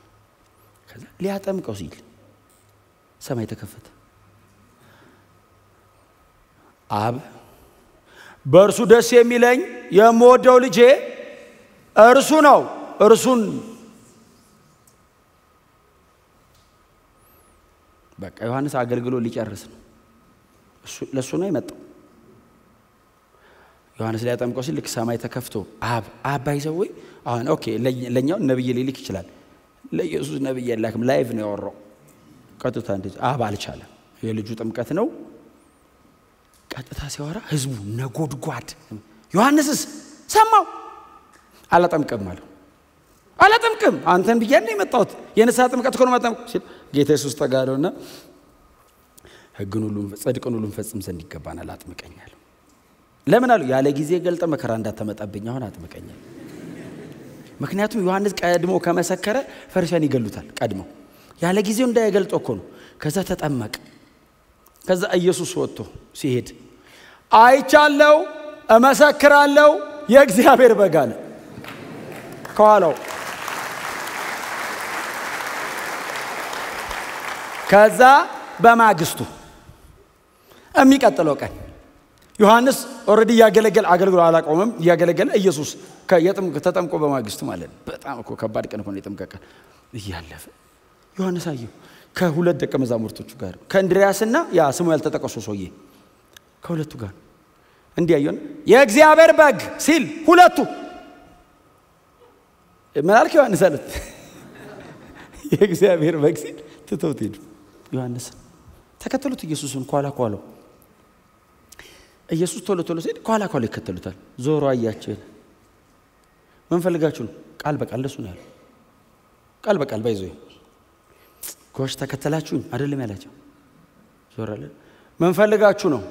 ከዛ ሊያጠምቀው ሲል ሰማይ ተከፈተ። አብ በእርሱ ደስ የሚለኝ የምወደው ልጄ እርሱ ነው፣ እርሱን በቃ ዮሐንስ አገልግሎ ሊጨርስ ነው። ለሱ ነው የመጣው። ዮሐንስ ሊያጠምቀው ሲል ልክ ሰማይ ተከፍቶ አብ ባይዘው አሁን ኦኬ ለኛው ነብይ ሊልክ ይችላል። ለኢየሱስ ነብይ የላክም። ላይቭ ነው ያወራው። ቀጥታ እንደዚህ አብ አልቻለም። የልጁ ጥምቀት ነው። ቀጥታ ሲያወራ ህዝቡ ነጎድጓድ። ዮሐንስስ ሰማው። አላጠምቅም አለው። አላጠምቅም አንተን ብያለሁ የመጣሁት የንስሐ ጥምቀት እኮ ነው ማጠምቅ ሲል ጌታ ኢየሱስ ተጋደውና ህግን ሁሉ ጽድቅን ሁሉ ፈጽም ዘንድ ይገባናል አጥምቀኛል። ለምን አለው? ያለ ጊዜ ገልጠ መከራ እንዳትመጣብኝ አሁን አጥምቀኛል። ምክንያቱም ዮሐንስ ቀድሞ ከመሰከረ ፈሪሳውያን ይገሉታል። ቀድሞ ያለ ጊዜው እንዳይገልጥ እኮ ነው። ከዛ ተጠመቀ። ከዛ ኢየሱስ ወጥቶ ሲሄድ አይቻለው እመሰክራለሁ የእግዚአብሔር በግ አለ ከኋላው። ከዛ በማግስቱ የሚቀጥለው ቀን ዮሐንስ ኦሬዲ ያገለገለ አገልግሎ አላቆመም። ያገለገለ ኢየሱስ ተጠምቆ በማግስቱ ማለት በጣም እኮ ከባድ ቀን ሆነ። የጥምቀት ቀን እያለፈ ዮሐንስ አየው ከሁለት ደቀ መዛሙርቶቹ ጋር ከእንድሪያስና ያ ስሙ ያልተጠቀሰ ሰውዬ ከሁለቱ ጋር እንዲያዩን የእግዚአብሔር በግ ሲል ሁለቱ መልአክ ዮሐንስ አለት የእግዚአብሔር በግ ሲል ትተውት ሄዱ። ዮሐንስ ተከተሉት ኢየሱስን ኳላው ኢየሱስ ቶሎ ሲል ኳላ ይከተሉታል። ዞሮ አያቸው። ምን ፈልጋችሁ ነው? ቃል በቃል እንደሱ ነው ያለው። ቃል በቃል ባይዞ ጎሽ ተከተላችሁኝ አይደለም ያላቸው። ዞራለ ምን ፈልጋችሁ ነው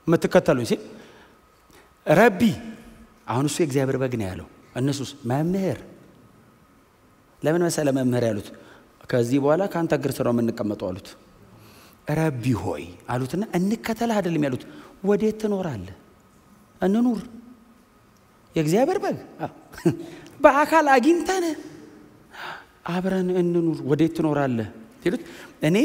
የምትከተሉኝ ሲል ረቢ አሁን እሱ የእግዚአብሔር በግ ነው ያለው። እነሱስ መምህር። ለምን መሰለ መምህር ያሉት? ከዚህ በኋላ ካንተ እግር ስር ነው የምንቀመጠው አሉት። ረቢ ሆይ አሉትና እንከተልህ አይደለም ያሉት። ወዴት ትኖራለህ? እንኑር። የእግዚአብሔር በግ በአካል አግኝተን አብረን እንኑር። ወዴት ትኖራለህ ሲሉት እኔ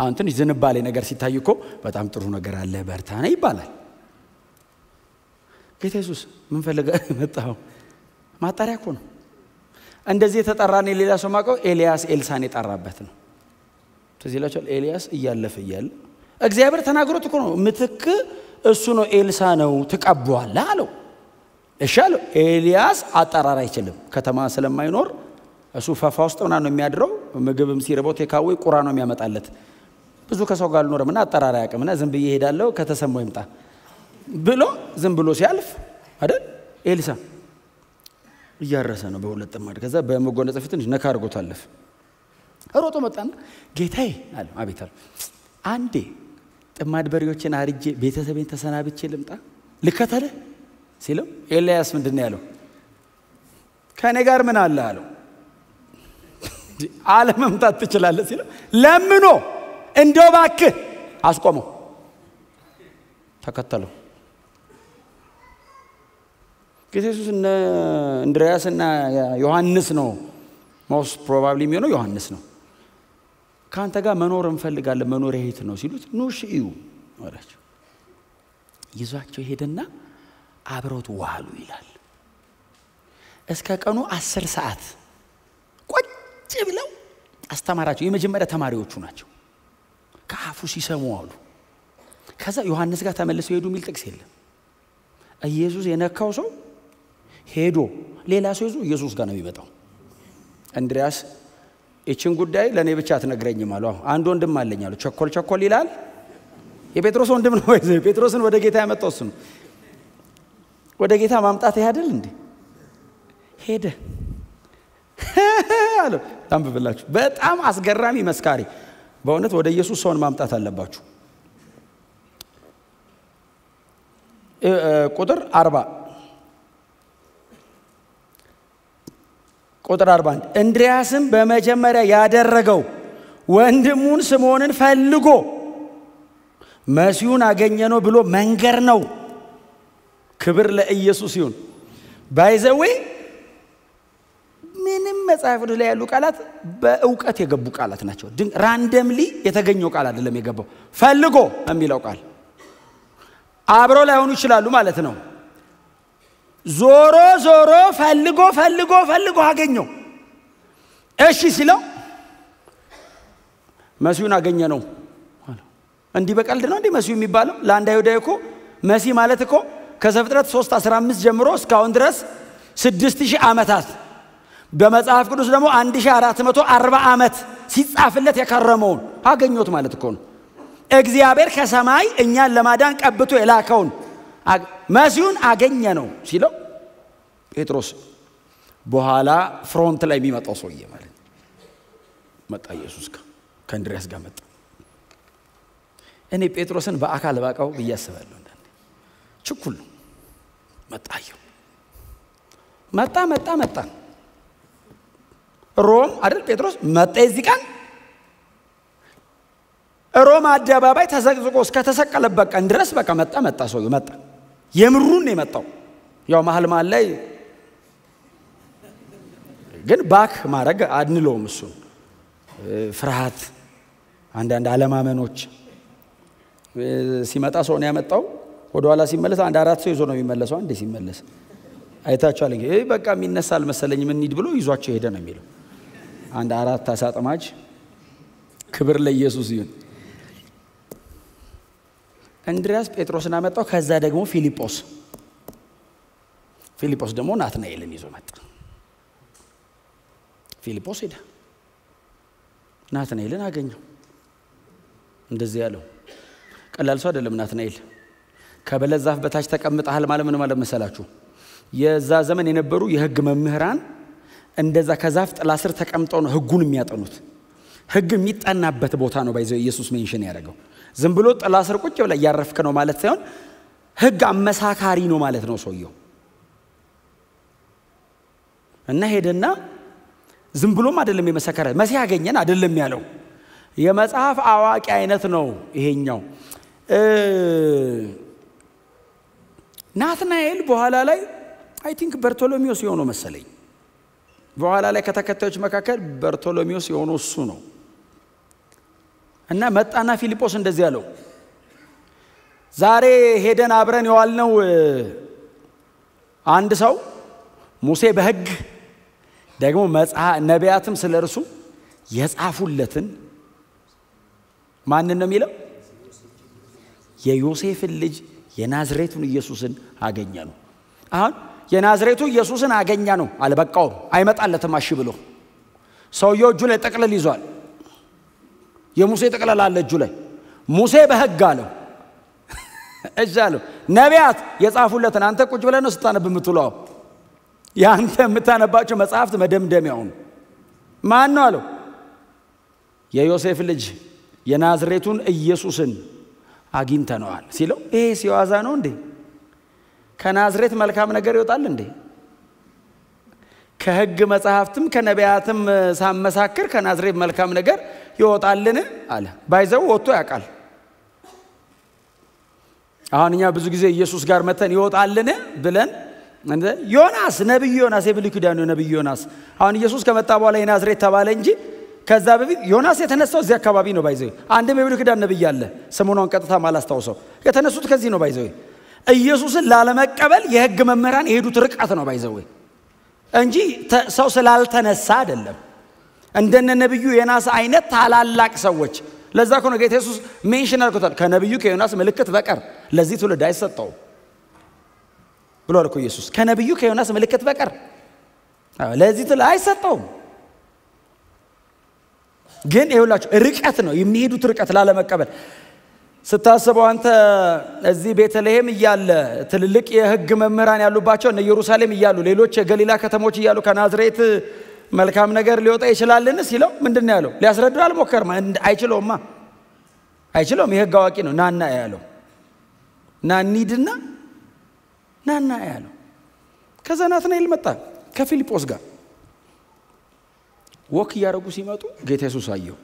አሁን ትንሽ ዝንባሌ ነገር ሲታይ እኮ በጣም ጥሩ ነገር አለ በርታ ነው ይባላል። ጌታ ኢየሱስ ምን ፈልጋ መጣው? ማጣሪያ እኮ ነው። እንደዚህ የተጠራን ሌላ ሰው ማቀው ኤልያስ ኤልሳን የጠራበት ነው። ስለዚህ ለቻል ኤልያስ እያለፈ እያለ እግዚአብሔር ተናግሮት እኮ ነው ምትክ እሱ ነው ኤልሳ ነው ተቀበዋል አለው። እሺ አለው። ኤልያስ አጣራራ አይችልም ከተማ ስለማይኖር እሱ ፈፋ ውስጥ ሆና ነው የሚያድረው። ምግብም ሲርበው ቴካዌ ቁራ ነው የሚያመጣለት። ብዙ ከሰው ጋር አልኖርምና አጣራራ ያቀምና ዝም ብዬ ሄዳለሁ ከተሰማው ይምጣ ብሎ ዝም ብሎ ሲያልፍ አይደል ኤልሳ እያረሰ ነው በሁለት ጥማድ። ከዛ በመጎነጸ ፊት ትንሽ ነካ አድርጎት አለፈ። ሮጦ መጣና ጌታዬ አለ። አቤት አለ። አንዴ ጥማድ በሬዎችን አርጄ ቤተሰቤን ተሰናብቼ ልምጣ ልከተልህ ሲለው ኤልያስ ምንድነው ያለው? ከኔ ጋር ምን አለ አለው። አለ መምጣት ትችላለህ ሲለው ለምኖ እንደው ባክህ አስቆመው። ተከተለው። ጌታ ኢየሱስ እንድርያስና ዮሐንስ ነው most probably የሚሆነው ዮሐንስ ነው። ካንተ ጋር መኖር እንፈልጋለን መኖሪያ የት ነው ሲሉት ኑሽ እዩ አላቸው። ይዟቸው ሄደና አብረውት ዋሉ ይላል። እስከ ቀኑ 10 ሰዓት ቁጭ ብለው አስተማራቸው። የመጀመሪያ ተማሪዎቹ ናቸው። ከአፉ ሲሰሙ አሉ። ከዛ ዮሐንስ ጋር ተመልሰው ሄዱ የሚል ጥቅስ የለም። ኢየሱስ የነካው ሰው ሄዶ ሌላ ሰው ይዞ ኢየሱስ ጋር ነው የሚመጣው። እንድርያስ እቺን ጉዳይ ለኔ ብቻ አትነግረኝም አለው። አንድ ወንድም አለኝ አለው። ቸኮል ይላል። የጴጥሮስ ወንድም ነው። ጴጥሮስን ወደ ጌታ ያመጣው እሱ ነው። ወደ ጌታ ማምጣት ያደል እንዴ ሄደ አለው። ታንብብላችሁ በጣም አስገራሚ መስካሪ። በእውነት ወደ ኢየሱስ ሰውን ማምጣት አለባችሁ። ቁጥር 41 እንድርያስም በመጀመሪያ ያደረገው ወንድሙን ስምዖንን ፈልጎ መሲሁን አገኘነው ብሎ መንገር ነው። ክብር ለኢየሱስ ይሁን። ባይዘዌ ምንም መጽሐፍ ላይ ያሉ ቃላት በእውቀት የገቡ ቃላት ናቸው። ራንደምሊ የተገኘው ቃል አይደለም የገባው። ፈልጎ የሚለው ቃል አብረው ላይሆኑ ይችላሉ ማለት ነው። ዞሮ ፈልጎ አገኘው። እሺ ሲለው መሲሁን አገኘነው አለ። እንዲህ በቀልድ ነው እንዴ መሲሁ የሚባለው? ለአንድ አይሁዳዊ እኮ መሲህ ማለት እኮ ከዘፍጥረት 3:15 ጀምሮ እስካሁን ድረስ 6000 ዓመታት በመጽሐፍ ቅዱስ ደግሞ 1440 ዓመት ሲጻፍለት የከረመውን አገኘሁት ማለት እኮ ነው። እግዚአብሔር ከሰማይ እኛን ለማዳን ቀብቶ የላከውን መሲሁን አገኘነው ሲለው ጴጥሮስ በኋላ ፍሮንት ላይ የሚመጣው ሰውዬ ማለት መጣ። ኢየሱስ ከእንድርያስ ጋር መጣ። እኔ ጴጥሮስን በአካል ባቀው በያሰባለሁ እንደኔ ችኩል ነው። መጣየው መጣ ሮም አይደል ጴጥሮስ መጣ። እዚህ ቀን ሮም አደባባይ ተዘቅዝቆ እስከ ተሰቀለበት ቀን ድረስ በቃ መጣ ሰውዬው መጣ። የምሩን ነው የመጣው። ያው መሃል ላይ ግን ባክ ማረግ አድንለውም እሱ ፍርሃት አንዳንድ አለማመኖች ሲመጣ ሰው ነው ያመጣው። ወደ ኋላ ሲመለስ አንድ አራት ሰው ይዞ ነው የሚመለሰው። አንዴ ሲመለስ አይታችኋል። በቃ የሚነሳል መሰለኝ ምን እንሂድ ብሎ ይዟቸው ሄደ ነው የሚለው። አንድ አራት አሳጥማጅ። ክብር ለኢየሱስ ይሁን። እንድርያስ ጴጥሮስን አመጣው። ከዛ ደግሞ ፊልጶስ ደግሞ ናትናኤልን ይዞ መጣ። ፊልጶስ ሄደ ናትናኤልን አገኘው። እንደዚህ ያለው ቀላል ሰው አይደለም ናትናኤል። ከበለስ ዛፍ በታች ተቀምጠሃል ማለት ምን ማለት መሰላችሁ? የዛ ዘመን የነበሩ የሕግ መምህራን እንደዛ ከዛፍ ጥላ ስር ተቀምጠው ነው ሕጉን የሚያጠኑት። ሕግ የሚጠናበት ቦታ ነው ባይዘው ኢየሱስ ሜንሽን ያደረገው። ዝም ብሎ ጥላ ስር ቁጭ ብለ ያረፍከ ነው ማለት ሳይሆን ሕግ አመሳካሪ ነው ማለት ነው ሰውየው። እና ሄደና ዝም ብሎም አይደለም የመሰከረ መሲህ ያገኘን አይደለም ያለው የመጽሐፍ አዋቂ አይነት ነው ይሄኛው። ናትናኤል በኋላ ላይ አይ ቲንክ በርቶሎሜዎስ የሆነው መሰለኝ። በኋላ ላይ ከተከታዮች መካከል በርቶሎሜዎስ የሆነው እሱ ነው። እና መጣና ፊልጶስ እንደዚህ ያለው ዛሬ ሄደን አብረን የዋልነው አንድ ሰው ሙሴ በሕግ ደግሞ ነቢያትም ስለርሱ የጻፉለትን ማንን ነው የሚለው? የዮሴፍን ልጅ የናዝሬቱን ኢየሱስን አገኘ ነው። አሁን የናዝሬቱ ኢየሱስን አገኘ ነው አልበቃውም፣ አይመጣለትም አሽ ብሎ ሰውየው እጁ ላይ ጥቅልል ይዟል። የሙሴ ጥቅልል አለ እጁ ላይ። ሙሴ በሕግ አለው እጃለው ነቢያት የጻፉለትን አንተ ቁጭ ብለህ ነው ስታነብ የምትውለው። ያንተ የምታነባቸው መጽሐፍት መደምደሚያው ማን ነው አለው? የዮሴፍ ልጅ የናዝሬቱን ኢየሱስን አግኝተነዋል ሲለው ይሄ ሲዋዛ ነው እንዴ? ከናዝሬት መልካም ነገር ይወጣል እንዴ? ከሕግ መጽሐፍትም ከነቢያትም ሳመሳክር ከናዝሬት መልካም ነገር ይወጣልን አለ። ባይዘው ወጥቶ ያውቃል። አሁን እኛ ብዙ ጊዜ ኢየሱስ ጋር መተን ይወጣልን ብለን ዮናስ ነብዩ ዮናስ የብሉይ ኪዳኑ ነብዩ ዮናስ አሁን ኢየሱስ ከመጣ በኋላ የናዝሬት ተባለ እንጂ ከዛ በፊት ዮናስ የተነሳው እዚህ አካባቢ ነው። ባይዘው አንድም የብሉይ ኪዳን ነብይ አለ ስሙን ቀጥታ ማላስታውሰው የተነሱት ከዚህ ነው። ባይዘው ኢየሱስን ላለመቀበል የሕግ መምህራን የሄዱት ርቀት ነው ባይዘው እንጂ ሰው ስላልተነሳ አይደለም። እንደነ ነብዩ ዮናስ አይነት ታላላቅ ሰዎች ለዛ እኮ ነው ጌታ ኢየሱስ ሜንሽን አድርጎታል። ከነብዩ ከዮናስ ምልክት በቀር ለዚህ ትውልድ አይሰጠው ብሎ አልኩ ኢየሱስ። ከነብዩ ከዮናስ ምልክት በቀር ለዚህ ትውልድ አይሰጠው። ግን ይኸውላችሁ ርቀት ነው የሚሄዱት ርቀት ላለመቀበል ስታስበው አንተ እዚህ ቤተልሔም እያለ ትልልቅ የሕግ መምህራን ያሉባቸው እነ ኢየሩሳሌም እያሉ ሌሎች የገሊላ ከተሞች እያሉ ከናዝሬት መልካም ነገር ሊወጣ ይችላልን ሲለው ምንድነው ያለው? ሊያስረዳው አልሞከረም። አይችለውማ አይችለውም። የሕግ አዋቂ ነው። ናና ያለው ናኒድና ናና ያለው። ከዛ ናትናኤል መጣ ከፊልጶስ ጋር ወክ ያረጉ ሲመጡ ጌታ ኢየሱስ አየው።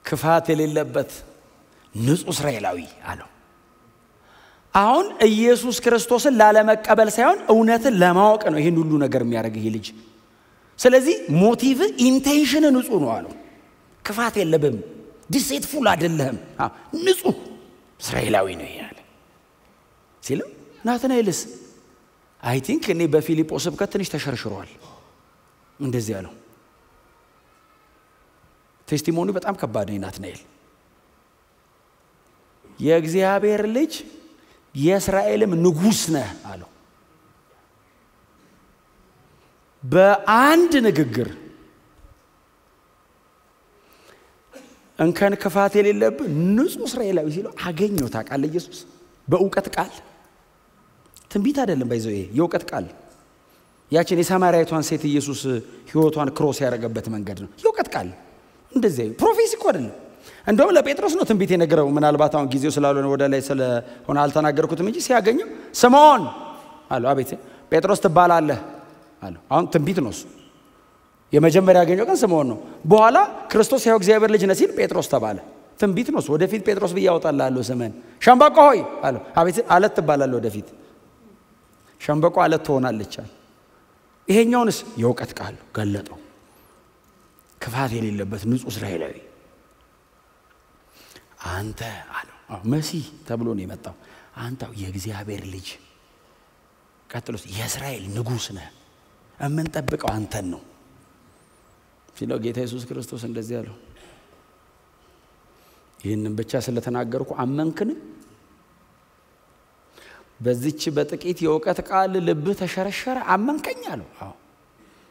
ክፋት የሌለበት ንጹህ እስራኤላዊ አለው። አሁን ኢየሱስ ክርስቶስን ላለመቀበል ሳይሆን እውነትን ለማወቅ ነው ይሄን ሁሉ ነገር የሚያደርግ ይሄ ልጅ። ስለዚህ ሞቲቭ ኢንቴንሽን ንጹህ ነው አለው። ክፋት የለብም፣ ዲሴትፉል አይደለም፣ ንጹህ እስራኤላዊ ነው ይላል ሲለው ናትናኤልስ አይ ቲንክ እኔ በፊልጶስ ስብከት ትንሽ ተሸርሽሯል እንደዚህ ያለው። ቴስቲሞኒ በጣም ከባድ ነው። ናትናኤል የእግዚአብሔር ልጅ የእስራኤልም ንጉስ ነህ አለው። በአንድ ንግግር እንከን ክፋት የሌለብህ ንጹህ እስራኤላዊ ሲለው አገኘው። ታውቃለህ ኢየሱስ በእውቀት ቃል ትንቢት አይደለም ባይዘው ይሄ የእውቀት ቃል። ያችን የሳማሪያዊቷን ሴት ኢየሱስ ህይወቷን ክሮስ ያደረገበት መንገድ ነው የእውቀት ቃል። እንደዚህ ፕሮፌሲ እኮ አይደለም። እንደውም ለጴጥሮስ ነው ትንቢት የነገረው። ምናልባት አሁን ጊዜው ስላልሆነ ወደ ላይ ስለሆነ አልተናገርኩትም እንጂ ሲያገኘው ስምዖን አለው። አቤት ጴጥሮስ ትባላለህ አለው። አሁን ትንቢት ነው እሱ። የመጀመሪያ ያገኘው ቀን ስምዖን ነው። በኋላ ክርስቶስ ያው እግዚአብሔር ልጅ ነህ ሲል ጴጥሮስ ተባለ። ትንቢት ነው እሱ። ወደፊት ጴጥሮስ ብዬ አወጣልሃለሁ ስምህን። ሸምበቆ ሆይ አለው። አቤት አለት ትባላለህ ወደፊት። ሸምበቆ አለት ትሆናለች አለ። ይሄኛውንስ የእውቀት ቃል ገለጠው። ክፋት የሌለበት ንጹህ እስራኤላዊ አንተ አለው። መሲህ ተብሎ ነው የመጣው። አንተው የእግዚአብሔር ልጅ ቀጥሎስ የእስራኤል ንጉስ ነህ፣ እምንጠብቀው አንተን ነው ሲለው ጌታ ኢየሱስ ክርስቶስ እንደዚህ አለው። ይህንን ብቻ ስለተናገርኩ አመንክን? በዚች በጥቂት የእውቀት ቃል ልብህ ተሸረሸረ አመንከኝ አለው። አዎ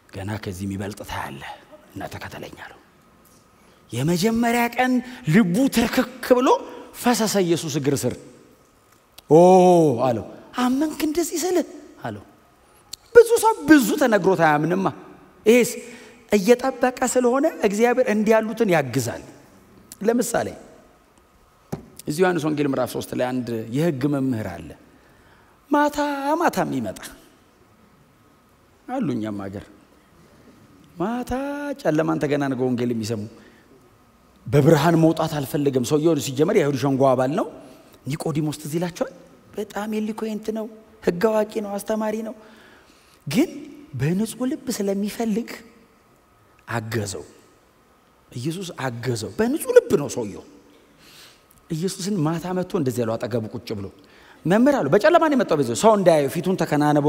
ገና ከዚህ የሚበልጥ ታያለህ እና ተከተለኝ አለው። የመጀመሪያ ቀን ልቡ ትርክክ ብሎ ፈሰሰ ኢየሱስ እግር ስር አለው። አመንክ እንደዚህ ስለ አለው። ብዙ ሰው ብዙ ተነግሮት አያምንማ። ይሄስ እየጠበቀ ስለሆነ እግዚአብሔር እንዲያሉትን ያግዛል። ለምሳሌ እዚህ ዮሐንስ ወንጌል ምዕራፍ 3 ላይ አንድ የሕግ መምህር አለ። ማታ የሚመጣ አሉኛም ሀገር ማታ ጨለማን ተገናንገው ወንጌል የሚሰሙ በብርሃን መውጣት አልፈልግም። ሰውየው ሲጀመር የይሁዳ ሸንጎ አባል ነው። ኒቆዲሞስ ትዝ ይላችኋል። በጣም ኤሊኮየንት ነው፣ ሕግ አዋቂ ነው፣ አስተማሪ ነው። ግን በንጹህ ልብ ስለሚፈልግ አገዘው። ኢየሱስ አገዘው። በንጹህ ልብ ነው ሰውየው። ኢየሱስን ማታ መጥቶ እንደዚህ ያለው አጠገቡ ቁጭ ብሎ መምህር አለው። በጨለማ ነው የመጣው። በዚህ ሰው እንዳያየው ፊቱን ተከናንቦ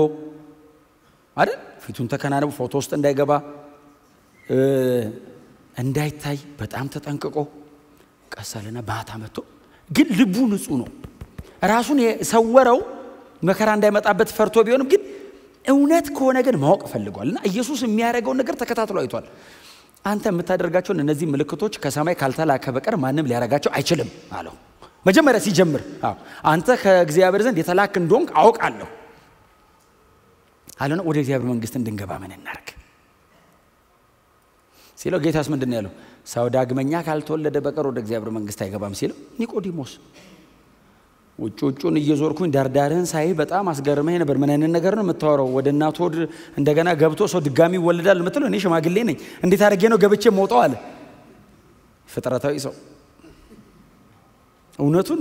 አይደል? ፊቱን ተከናንቦ ፎቶ ውስጥ እንዳይገባ እንዳይታይ በጣም ተጠንቅቆ ቀሳለና ማታ መጥቶ ግን ልቡ ንጹህ ነው። ራሱን የሰወረው መከራ እንዳይመጣበት ፈርቶ ቢሆንም ግን እውነት ከሆነ ግን ማወቅ ፈልጓልና ኢየሱስ የሚያደርገው ነገር ተከታትሎ አይቷል። አንተ የምታደርጋቸው እነዚህ ምልክቶች ከሰማይ ካልተላከ በቀር ማንም ሊያረጋቸው አይችልም አለው። መጀመሪያ ሲጀምር አንተ ከእግዚአብሔር ዘንድ የተላክ እንደሆንክ አውቃለሁ አለና ወደ እግዚአብሔር መንግስት እንድንገባ ምን እናርግ ሲለው ጌታስ ምንድነው ያለው? ሰው ዳግመኛ ካልተወለደ በቀር ወደ እግዚአብሔር መንግስት አይገባም ሲለው ኒቆዲሞስ ውጭውን እየዞርኩኝ ዳርዳርህን ሳይ በጣም አስገርመኝ ነበር። ምን አይነት ነገር ነው የምታወራው? ወደ እናቱ ሆድ እንደገና ገብቶ ሰው ድጋሚ ይወለዳል የምትለው? እኔ ሽማግሌ ነኝ፣ እንዴት አድርጌ ነው ገብቼ የምወጣው አለ። ፍጥረታዊ ሰው እውነቱን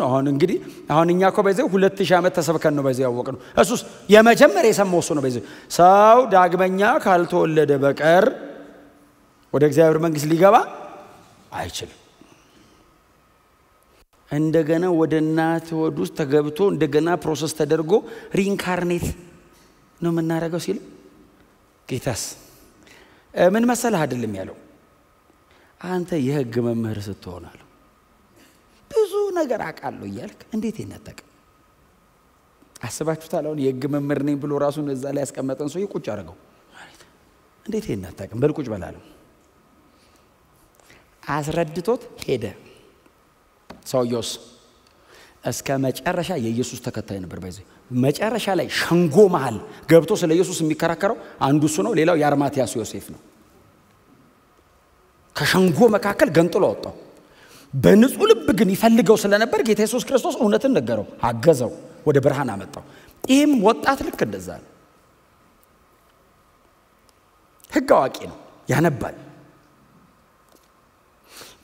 አሁን እኛ እኮ በዚህ 2000 ዓመት ተሰብከን ነው በዚህ ያወቅነው። እሱስ የመጀመሪያ የሰማው እሱ ነው። በዚህ ሰው ዳግመኛ ካልተወለደ በቀር ወደ እግዚአብሔር መንግስት ሊገባ አይችልም። እንደገና ወደ እናት ሆድ ውስጥ ተገብቶ እንደገና ፕሮሰስ ተደርጎ ሪኢንካርኔት ነው የምናደርገው ሲል ጌታስ ምን መሰለህ አይደለም ያለው፣ አንተ የሕግ መምህር ስትሆን አለው ብዙ ነገር አውቃለሁ እያልክ እንዴት ይነጠቅ? አስባችሁታል? አሁን የሕግ መምህር ነኝ ብሎ ራሱን እዛ ላይ ያስቀመጠን ሰው ቁጭ አድርገው እንዴት ይነጠቅ? በል ቁጭ በላለው አስረድቶት ሄደ። ሰውየውስ እስከ መጨረሻ የኢየሱስ ተከታይ ነበር። በዚህ መጨረሻ ላይ ሸንጎ መሃል ገብቶ ስለ ኢየሱስ የሚከራከረው አንዱ እሱ ነው። ሌላው የአርማትያስ ዮሴፍ ነው። ከሸንጎ መካከል ገንጥሎ ወጣው። በንጹህ ልብ ግን ይፈልገው ስለነበር ጌታ ኢየሱስ ክርስቶስ እውነትን ነገረው፣ አገዘው፣ ወደ ብርሃን አመጣው። ይህም ወጣት ልክ እንደዛ ነው። ሕግ አዋቂ ነው፣ ያነባል።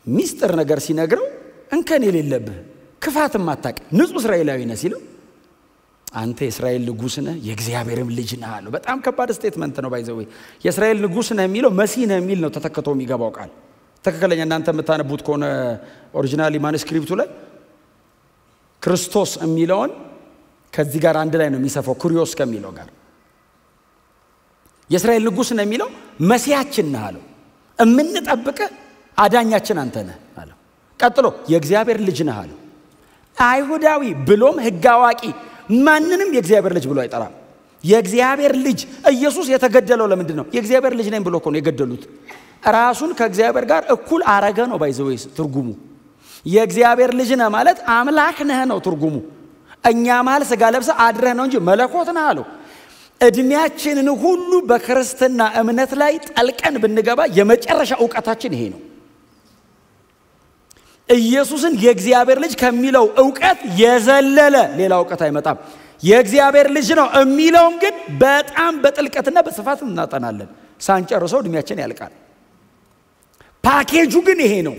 ሚስጥር ነገር ሲነግረው እንከን የሌለብህ ክፋትም አታውቅ ንጹህ እስራኤላዊ ነህ ሲለው አንተ የእስራኤል ንጉስ ነህ የእግዚአብሔርም ልጅ ነህ አለው። በጣም ከባድ ስቴትመንት ነው። ባይዘው የእስራኤል ንጉስ ነህ የሚለው መሲህ ነህ የሚል ነው ተተክቶ የሚገባው ቃል። ትክክለኛ እናንተ የምታነቡት ከሆነ ኦሪጂናሊ ማኑስክሪፕቱ ላይ ክርስቶስ የሚለውን ከዚህ ጋር አንድ ላይ ነው የሚሰፋው ኩሪዮስ ከሚለው ጋር። የእስራኤል ንጉስ ነህ የሚለው መሲያችን ነህ አለው። እምንጠብቀ አዳኛችን አንተ ነህ አለው። ቀጥሎ የእግዚአብሔር ልጅ ነህ አለው። አይሁዳዊ ብሎም ሕግ አዋቂ ማንንም የእግዚአብሔር ልጅ ብሎ አይጠራም። የእግዚአብሔር ልጅ ኢየሱስ የተገደለው ለምንድን ነው? የእግዚአብሔር ልጅ ነኝ ብሎ እኮ ነው የገደሉት። ራሱን ከእግዚአብሔር ጋር እኩል አረገ ነው ባይዘወይስ ትርጉሙ። የእግዚአብሔር ልጅ ነህ ማለት አምላክ ነህ ነው ትርጉሙ። እኛ መሃል ሥጋ ለብሰህ አድረህ ነው እንጂ መለኮት ነህ አለው። እድሜያችንን ሁሉ በክርስትና እምነት ላይ ጠልቀን ብንገባ የመጨረሻ ዕውቀታችን ይሄ ነው። ኢየሱስን የእግዚአብሔር ልጅ ከሚለው ዕውቀት የዘለለ ሌላ ዕውቀት አይመጣም። የእግዚአብሔር ልጅ ነው የሚለውን ግን በጣም በጥልቀትና በስፋት እናጠናለን። ሳንጨርሰው እድሜያችን ያልቃል። ፓኬጁ ግን ይሄ ነው።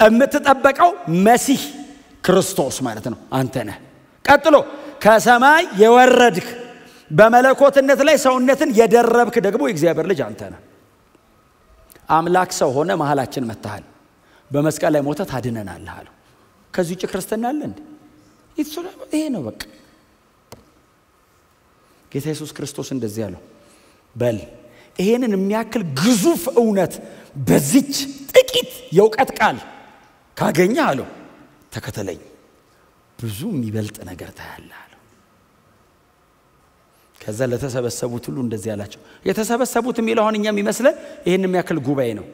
የምትጠበቀው መሲህ ክርስቶስ ማለት ነው አንተ ነህ። ቀጥሎ ከሰማይ የወረድክ በመለኮትነት ላይ ሰውነትን የደረብክ ደግሞ የእግዚአብሔር ልጅ አንተ ነህ። አምላክ ሰው ሆነ መሃላችን መተሃል። በመስቀል ላይ ሞተ ታድነናል አለው። ከዚህ ውጭ ክርስትና አለ እንዴ? ይሄ ነው በቃ። ጌታ ኢየሱስ ክርስቶስ እንደዚህ ያለው በል ይሄንን የሚያክል ግዙፍ እውነት በዚች ጥቂት የእውቀት ቃል ካገኘ አለው ተከተለኝ፣ ብዙ የሚበልጥ ነገር ታያለህ አለው። ከዛ ለተሰበሰቡት ሁሉ እንደዚህ ያላቸው። የተሰበሰቡት የሚለው አሁን እኛም ይመስለን ይሄንን የሚያክል ጉባኤ ነው።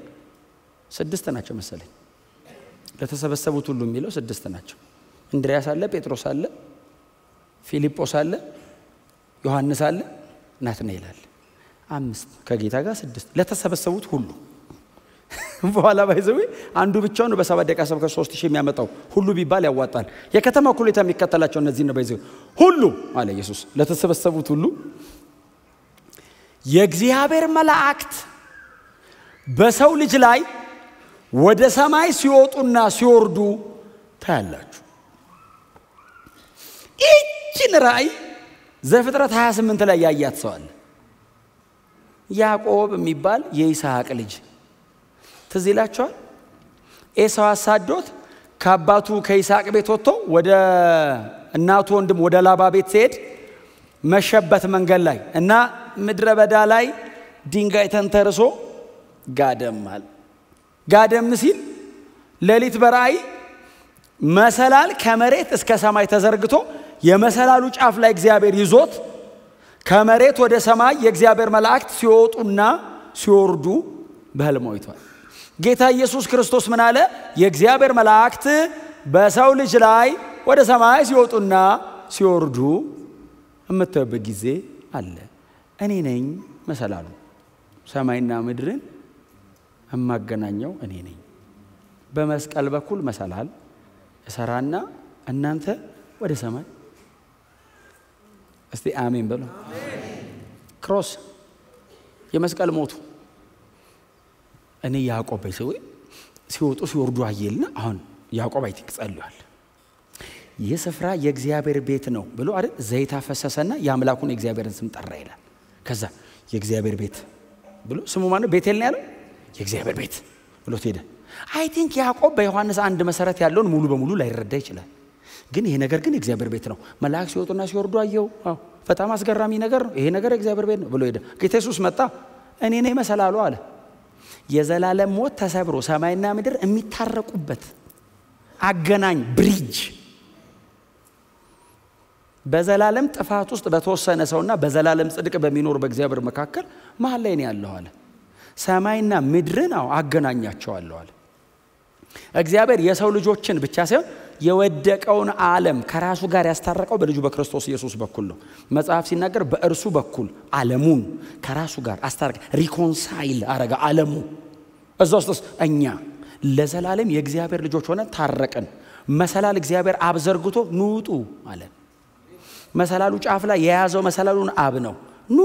6 ናቸው መሰለኝ። ለተሰበሰቡት ሁሉ የሚለው 6 ናቸው። እንድሪያስ አለ፣ ጴጥሮስ አለ፣ ፊልጶስ አለ፣ ዮሐንስ አለ፣ ናትናኤል አለ። 5 ከጌታ ጋር 6 ለተሰበሰቡት ሁሉ በኋላ ባይዘው አንዱ ብቻውን በ7 ደቂቃ ሰብከ 3000 የሚያመጣው ሁሉ ቢባል ያዋጣል። የከተማ ኩሌታ የሚከተላቸው እነዚህ ነው። ባይዘው ሁሉ አለ ኢየሱስ ለተሰበሰቡት ሁሉ የእግዚአብሔር መላእክት በሰው ልጅ ላይ ወደ ሰማይ ሲወጡና ሲወርዱ ታያላችሁ። እቺን ራእይ ዘፍጥረት 28 ላይ ያያት ሰው አለ። ያዕቆብ የሚባል የይስሐቅ ልጅ ትዝ ይላችኋል። ኤሳው አሳዶት ከአባቱ ከይስሐቅ ቤት ወጥቶ ወደ እናቱ ወንድም ወደ ላባ ቤት ሲሄድ መሸበት መንገድ ላይ እና ምድረ በዳ ላይ ድንጋይ ተንተርሶ ጋደማል። ጋደም ሲል ሌሊት በራእይ መሰላል ከመሬት እስከ ሰማይ ተዘርግቶ የመሰላሉ ጫፍ ላይ እግዚአብሔር ይዞት ከመሬት ወደ ሰማይ የእግዚአብሔር መላእክት ሲወጡና ሲወርዱ በህልም አይቷል። ጌታ ኢየሱስ ክርስቶስ ምን አለ? የእግዚአብሔር መላእክት በሰው ልጅ ላይ ወደ ሰማይ ሲወጡና ሲወርዱ እምታዩበት ጊዜ አለ። እኔ ነኝ መሰላሉ፣ ሰማይና ምድርን እማገናኘው እኔ ነኝ። በመስቀል በኩል መሰላል እሰራና እናንተ ወደ ሰማይ እስቲ አሜን በሉ። ክሮስ የመስቀል ሞቱ እኔ ያዕቆብ በይሰው ሲወጡ ሲወርዱ አየልና አሁን ያዕቆብ አይቲክ ጸልዩአል። ይህ ስፍራ የእግዚአብሔር ቤት ነው ብሎ አይደል ዘይት አፈሰሰና ያምላኩን የእግዚአብሔርን ስም ጠራ ይላል። ከዛ የእግዚአብሔር ቤት ብሎ ስሙ ማን ነው? ቤቴል ነው ያለው። የእግዚአብሔር ቤት ብሎ ሄደ። አይ ቲንክ ያዕቆብ በዮሐንስ 1 መሰረት ያለውን ሙሉ በሙሉ ላይረዳ ይችላል። ግን ይሄ ነገር ግን የእግዚአብሔር ቤት ነው። መላእክት ሲወጡና ሲወርዱ አየው። በጣም አስገራሚ ነገር ነው። ይሄ ነገር የእግዚአብሔር ቤት ነው ብሎ ሄደ። ጌታ ኢየሱስ መጣ። እኔ ነኝ መሰላሉ አለ። የዘላለም ሞት ተሰብሮ ሰማይና ምድር የሚታረቁበት አገናኝ ብሪጅ በዘላለም ጥፋት ውስጥ በተወሰነ ሰውና በዘላለም ጽድቅ በሚኖር በእግዚአብሔር መካከል መሃል ላይ ነው ያለው አለ። ሰማይና ምድርን አገናኛቸዋለሁ አለ። እግዚአብሔር የሰው ልጆችን ብቻ ሳይሆን የወደቀውን ዓለም ከራሱ ጋር ያስታረቀው በልጁ በክርስቶስ ኢየሱስ በኩል ነው። መጽሐፍ ሲናገር በእርሱ በኩል ዓለሙን ከራሱ ጋር አስታረቀ፣ ሪኮንሳይል አረጋ ዓለሙ። እዛ ውስጥ እኛ ለዘላለም የእግዚአብሔር ልጆች ሆነን ታረቀን። መሰላል እግዚአብሔር አብ ዘርግቶ ኑጡ አለ። መሰላሉ ጫፍ ላይ የያዘው መሰላሉን አብ ነው። ኑ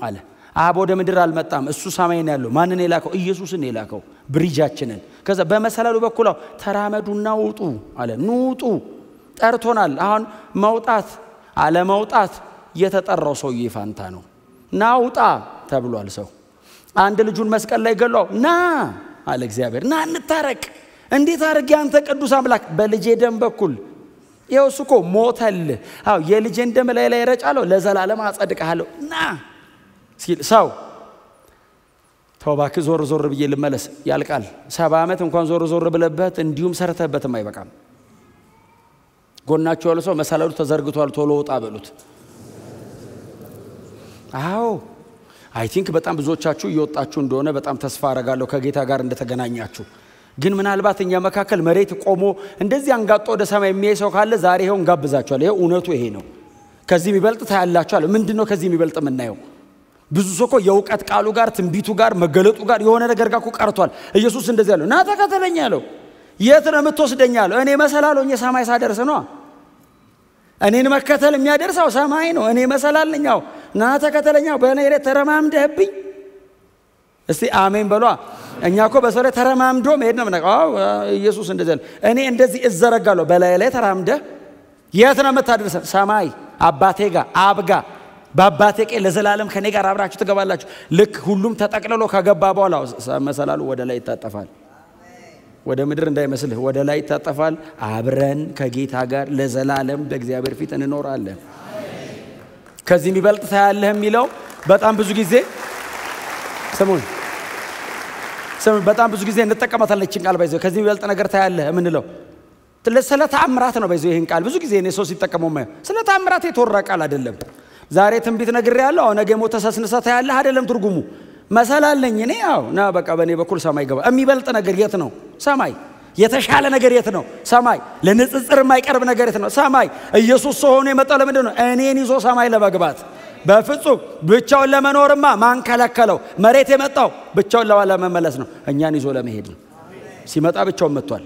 አለ። አብ ወደ ምድር አልመጣም። እሱ ሰማይን ያለው ማንን የላከው? ኢየሱስን የላከው ብሪጃችንን። ከዛ በመሰላሉ በኩል ተራመዱና ውጡ አለ። ኑጡ ጠርቶናል። አሁን መውጣት አለ መውጣት የተጠራው ሰው ይፋንታ ነው። ናውጣ ተብሏል። ሰው አንድ ልጁን መስቀል ላይ ገለው ና አለ እግዚአብሔር። ና እንታረቅ። እንዴት አድርጌ አንተ ቅዱስ አምላክ በልጄ ደም በኩል ይኸው እሱ እኮ ሞተል። የልጄን ደም ላይ ረጫለሁ ለዘላለም አጸድቅሃለሁ ና ሲል ሰው ተውባክ ዞር ዞር ብዬ ልመለስ ያልቃል። 70 ዓመት እንኳን ዞር ዞር ብለበት እንዲሁም ሰርተበትም አይበቃም። ጎናቸው ያለው ሰው መሰላሉ ተዘርግቷል ቶሎ ወጣ በሉት። አዎ አይ ቲንክ በጣም ብዙዎቻችሁ እየወጣችሁ እንደሆነ በጣም ተስፋ አረጋለሁ ከጌታ ጋር እንደተገናኛችሁ። ግን ምናልባት እኛ መካከል መሬት ቆሞ እንደዚህ አንጋጦ ወደ ሰማይ የሚያይ ሰው ካለ ዛሬ ይሄው እንጋብዛችኋል። ይሄ እውነቱ ይሄ ነው። ከዚህ የሚበልጥ ታያላችኋል። ምንድነው ከዚህ የሚበልጥ የምናየው? ብዙ ሰው እኮ የእውቀት ቃሉ ጋር ትንቢቱ ጋር መገለጡ ጋር የሆነ ነገር ጋር እኮ ቀርቷል። ኢየሱስ እንደዚህ ያለው ና ተከተለኝ ያለው የት ነው የምትወስደኝ ያለው? እኔ መሰላልኝ ሰማይ ሳደርስ ነው። እኔን መከተል የሚያደርሰው ሰማይ ነው። እኔ መሰላል ነኝ። ና ተከተለኝ በእኔ ላይ ተረማምደህብኝ። እስቲ አሜን በሏ። እኛ እኮ በሰው ላይ ተረማምዶ መሄድ ነው ማለት። ኢየሱስ እንደዚህ ያለው እኔ እንደዚህ እዘረጋለሁ በላይ ላይ ተራምደህ የት ነው የምታደርሰን? ሰማይ አባቴ ጋር አብ ጋር በአባቴ ቀኝ ለዘላለም ከኔ ጋር አብራችሁ ትገባላችሁ። ልክ ሁሉም ተጠቅልሎ ከገባ በኋላ መሰላሉ ወደ ላይ ይታጠፋል። ወደ ምድር እንዳይመስልህ ወደ ላይ ይታጠፋል። አብረን ከጌታ ጋር ለዘላለም በእግዚአብሔር ፊት እንኖራለን። ከዚህ የሚበልጥ ታያለህ የሚለው በጣም ብዙ ጊዜ ስሙን በጣም ብዙ ጊዜ እንጠቀማታለን። እቺን ቃል ባይዘው ከዚህ የሚበልጥ ነገር ታያለህ የምንለው ስለ ተአምራት ነው። ባይዘው ይሄን ቃል ብዙ ጊዜ እኔ ሰው ሲጠቀመው ማየው ስለ ተአምራት የተወራ ቃል አይደለም። ዛሬ ትንቢት ነግሬያለሁ ነገ ሞተ ተሰስነሳ ታያለህ አይደለም ትርጉሙ። መሰላለኝ እኔ ና በቃ በኔ በኩል ሰማይ ገባ። የሚበልጥ ነገር የት ነው? ሰማይ። የተሻለ ነገር የት ነው? ሰማይ። ለንጽጽር የማይቀርብ ነገር የት ነው? ሰማይ። ኢየሱስ ሰው ሆኖ የመጣው ለምንድን ነው? እኔን ይዞ ሰማይ ለመግባት። በፍጹም ብቻውን ለመኖርማ ማን ከለከለው? መሬት የመጣው ብቻውን ለመመለስ ነው፣ እኛን ይዞ ለመሄድ ነው። ሲመጣ ብቻውን መጥቷል።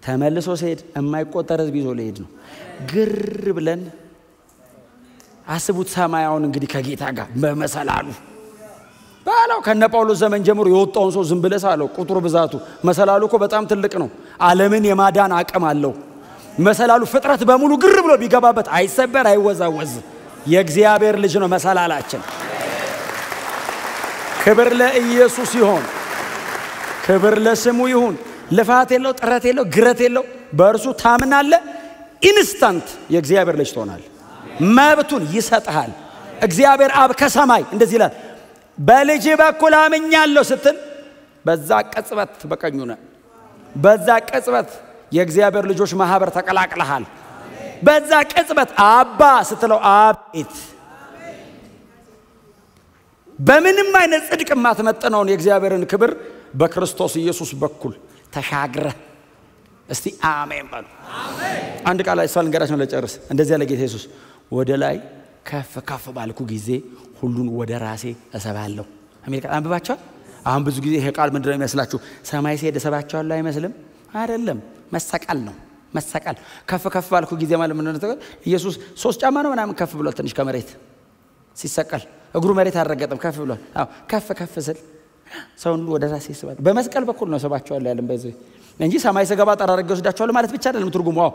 ተመልሶ ሲሄድ የማይቆጠር ሕዝብ ይዞ ሊሄድ ነው። ግር ብለን አስቡት። ሰማያውን እንግዲህ ከጌታ ጋር በመሰላሉ ባለው ከነ ጳውሎስ ዘመን ጀምሮ የወጣውን ሰው ዝም ብለህ ሳለው ቁጥሩ ብዛቱ መሰላሉ እኮ በጣም ትልቅ ነው። ዓለምን የማዳን አቅም አለው መሰላሉ። ፍጥረት በሙሉ ግር ብሎ ቢገባበት አይሰበር አይወዛወዝ። የእግዚአብሔር ልጅ ነው መሰላላችን። ክብር ለኢየሱስ ይሁን፣ ክብር ለስሙ ይሁን። ልፋት የለው፣ ጥረት የለው፣ ግረት የለው። በእርሱ ታምናለህ፣ ኢንስታንት የእግዚአብሔር ልጅ ትሆናለህ። መብቱን ይሰጥሃል። እግዚአብሔር አብ ከሰማይ እንደዚህ ይላል፣ በልጅ በኩል አምኛለሁ ስትል በዛ ቅጽበት በቀኙ ነህ። በዛ ቅጽበት የእግዚአብሔር ልጆች ማህበር ተቀላቅለሃል። በዛ ቅጽበት አባ ስትለው አቤት። በምንም አይነት ጽድቅ ማትመጥነውን የእግዚአብሔርን ክብር በክርስቶስ ኢየሱስ በኩል ተሻግረ እስቲ አሜን በሉ። አንድ ቃል አይሳል እንገራችሁ ለጨርስ። እንደዚህ ያለ ጌታ ኢየሱስ ወደ ላይ ከፍ ከፍ ባልኩ ጊዜ ሁሉን ወደ ራሴ እሰባለሁ። አሜሪካ አንብባችኋል? አሁን ብዙ ጊዜ ይሄ ቃል ምንድነው የሚመስላችሁ? ሰማይ ሲሄድ እሰባቸዋለሁ አይመስልም? አይደለም፣ መሰቀል ነው። መሰቀል ከፍ ከፍ ባልኩ ጊዜ ማለት ምን ነው? ኢየሱስ 3 ጫማ ነው ምናምን ከፍ ብሏል ትንሽ ከመሬት ሲሰቀል። እግሩ መሬት አልረገጠም፣ ከፍ ብሏል። አዎ ከፍ ከፍ ስል ሰውን ወደ ራሴ እሰባለሁ። በመስቀል በኩል ነው እሰባቸዋለሁ ያለን በዚህ እንጂ ሰማይ ስገባ ጠራርጌ ወስዳቸዋለሁ ማለት ብቻ አይደለም ትርጉሙ። አዎ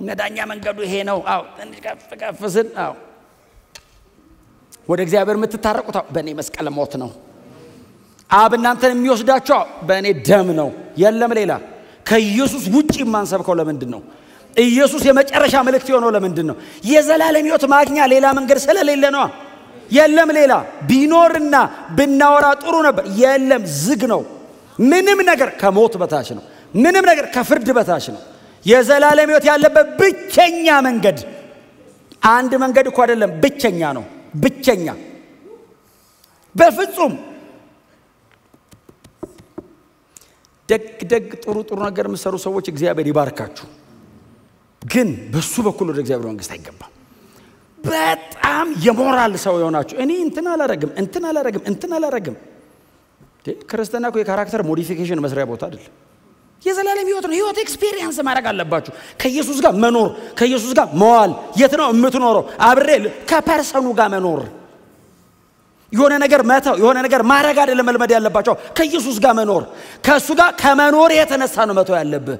መዳኛ መንገዱ ይሄ ነው። አዎ ትንሽ ከፍ ከፍ ስል አዎ ወደ እግዚአብሔር የምትታረቁት በእኔ መስቀል ሞት ነው። አብ እናንተን የሚወስዳቸው በእኔ ደም ነው። የለም ሌላ። ከኢየሱስ ውጪ ማንሰብከው ለምንድን ነው? ኢየሱስ የመጨረሻ መልእክት የሆነው ለምንድን ነው? የዘላለም ሕይወት ማግኛ ሌላ መንገድ ስለሌለ ነው። የለም ሌላ። ቢኖርና ብናወራ ጥሩ ነበር። የለም፣ ዝግ ነው። ምንም ነገር ከሞት በታች ነው። ምንም ነገር ከፍርድ በታች ነው። የዘላለም ሕይወት ያለበት ብቸኛ መንገድ አንድ መንገድ እኮ አይደለም፣ ብቸኛ ነው። ብቸኛ በፍጹም ደግ ጥሩ ነገር የምትሰሩ ሰዎች እግዚአብሔር ይባርካችሁ። ግን በሱ በኩል ወደ እግዚአብሔር መንግስት አይገባም። በጣም የሞራል ሰው የሆናችሁ እኔ እንትን አላረግም። ክርስቲያና እኮ የካራክተር ሞዲፊኬሽን መስሪያ ቦታ አይደለም። የዘላለም ሕይወት ነው። ሕይወት ኤክስፒሪየንስ ማድረግ አለባችሁ። ከኢየሱስ ጋር መኖር፣ ከኢየሱስ ጋር መዋል። የት ነው የምትኖረው? አብሬ ከፐርሰኑ ጋር መኖር። የሆነ ነገር መተው፣ የሆነ ነገር ማድረግ አይደለም መልመድ ያለባችሁ። ከኢየሱስ ጋር መኖር። ከሱ ጋር ከመኖር የተነሳ ነው መተው ያለብህ።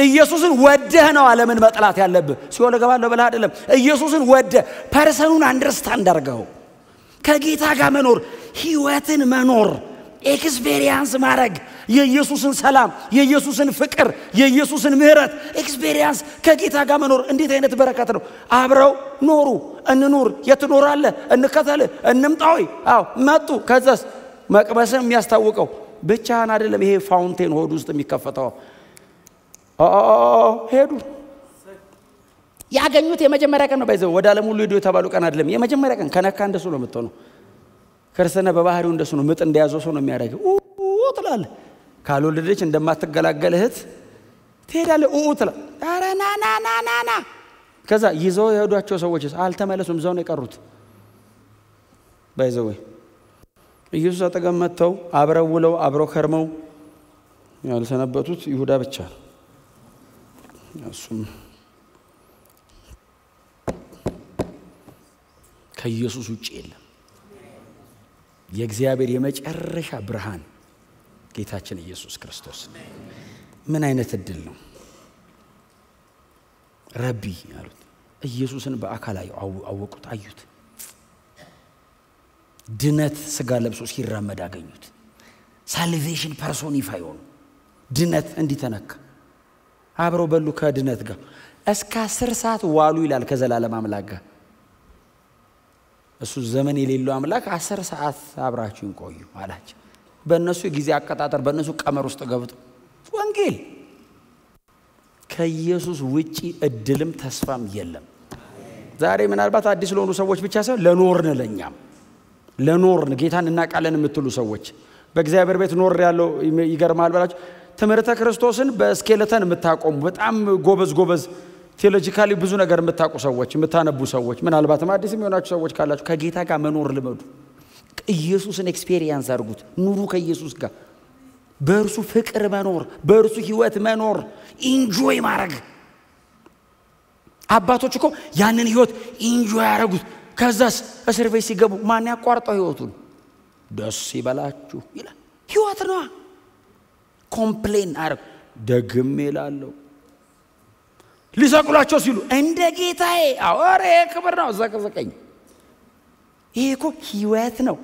ኢየሱስን ወደህ ነው ዓለምን መጥላት ያለብህ። ሲኦል እገባለሁ ብለህ አይደለም። ኢየሱስን ወደህ ፐርሰኑን አንደርስታንድ አድርገው ከጌታ ጋር መኖር፣ ሕይወትን መኖር፣ ኤክስፔሪየንስ ማድረግ የኢየሱስን ሰላም፣ የኢየሱስን ፍቅር፣ የኢየሱስን ምህረት ኤክስፔሪየንስ ከጌታ ጋር መኖር እንዴት አይነት በረከት ነው! አብረው ኖሩ። እንኑር። የትኖራለህ? እንከተል፣ እንምጣው። አዎ መጡ። ከዛስ መቅበስም የሚያስታውቀው ብቻህን አይደለም። ይሄ ፋውንቴን ሆድ ውስጥ የሚከፈተው ሄዱ። ያገኙት የመጀመሪያ ቀን ነው። ባይዘው ወደ ዓለም ሁሉ ሄዱ የተባሉ ቀን አይደለም። የመጀመሪያ ቀን ከነካ እንደሱ ነው የምትሆነው። ክርስትና በባህሪው እንደሱ ነው። ምጥ እንደያዘው ሰው ነው የሚያደርገው። ትላለህ። ካልወለደች እንደማትገላገል እህት ትሄዳለህ። ትላለህ። ኧረ ና ከዛ ይዘው የሄዷቸው ሰዎች አልተመለሱም። እዛው ነው የቀሩት። ባይዘው ኢየሱስ አጠገብ መጥተው አብረው ውለው አብረው ከርመው ያልሰነበቱት ይሁዳ ብቻ ነው። እሱም ከኢየሱስ ውጪ የለም። የእግዚአብሔር የመጨረሻ ብርሃን ጌታችን ኢየሱስ ክርስቶስ። ምን አይነት እድል ነው! ረቢ አሉት። ኢየሱስን በአካል አወቁት፣ አዩት። ድነት ስጋ ለብሶ ሲራመድ አገኙት። ሳልቬሽን ፐርሶኒፋይ ሆኖ ድነት እንዲተነካ አብረው በሉ ከድነት ጋር እስከ 10 ሰዓት ዋሉ ይላል ከዘላለም አምላክ ጋር። እሱ ዘመን የሌለው አምላክ 10 ሰዓት አብራችሁን ቆዩ አላቸው። በእነሱ ጊዜ አቀጣጠር በእነሱ ቀመር ውስጥ ገብቶ ወንጌል ከኢየሱስ ውጪ እድልም ተስፋም የለም። ዛሬ ምናልባት አዲስ ለሆኑ ሰዎች ብቻ ሳይሆን ለኖርን፣ ለኛም ለኖርን ጌታን እናቃለን የምትሉ ሰዎች በእግዚአብሔር ቤት ኖር ያለው ይገርማል ብላችሁ ትምህርተ ክርስቶስን በስኬለተን የምታቆሙ በጣም ጎበዝ ቴዎሎጂካሊ ብዙ ነገር የምታውቁ ሰዎች የምታነቡ ሰዎች ምናልባትም አዲስ የሚሆናችሁ ሰዎች ካላችሁ ከጌታ ጋር መኖር ልመዱ። ኢየሱስን ኤክስፒሪየንስ አድርጉት። ኑሩ ከኢየሱስ ጋር በእርሱ ፍቅር መኖር በእርሱ ህይወት መኖር ኢንጆይ ማድረግ። አባቶች እኮ ያንን ህይወት ኢንጆይ ያደረጉት ከዛስ እስር ቤት ሲገቡ ማን ያቋርጠው ህይወቱን? ደስ ይበላችሁ ይላል። ህይወት ነው። ኮምፕሌን አረግ ደግም ይላለው ሊሰቅሏቸው ሲሉ እንደ ጌታዬ አወሬ ክብር ነው ዘቀዘቀኝ። ይሄ እኮ ህይወት ነው።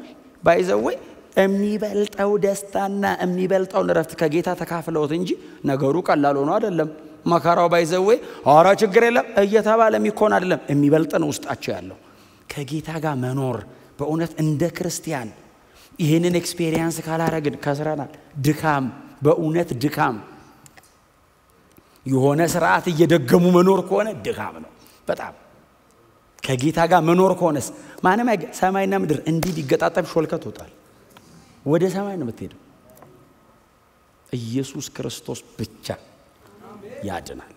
ባይዘወይ የሚበልጠው ደስታና የሚበልጠው ረፍት ከጌታ ተካፍለውት እንጂ ነገሩ ቀላል ሆኖ አይደለም። መከራው ባይዘወይ አራ ችግር የለም እየተባለ የሚኮን አይደለም። የሚበልጥ ነው ውስጣቸው ያለው ከጌታ ጋር መኖር። በእውነት እንደ ክርስቲያን ይሄንን ኤክስፒሪየንስ ካላረግን ከስራናል። ድካም በእውነት ድካም የሆነ ስርዓት እየደገሙ መኖር ከሆነ ድካም ነው በጣም። ከጌታ ጋር መኖር ከሆነስ ማንም ሰማይና ምድር እንዲህ ቢገጣጠም ሾልከት ወጣል ወደ ሰማይ ነው የምትሄደው። ኢየሱስ ክርስቶስ ብቻ ያድናል።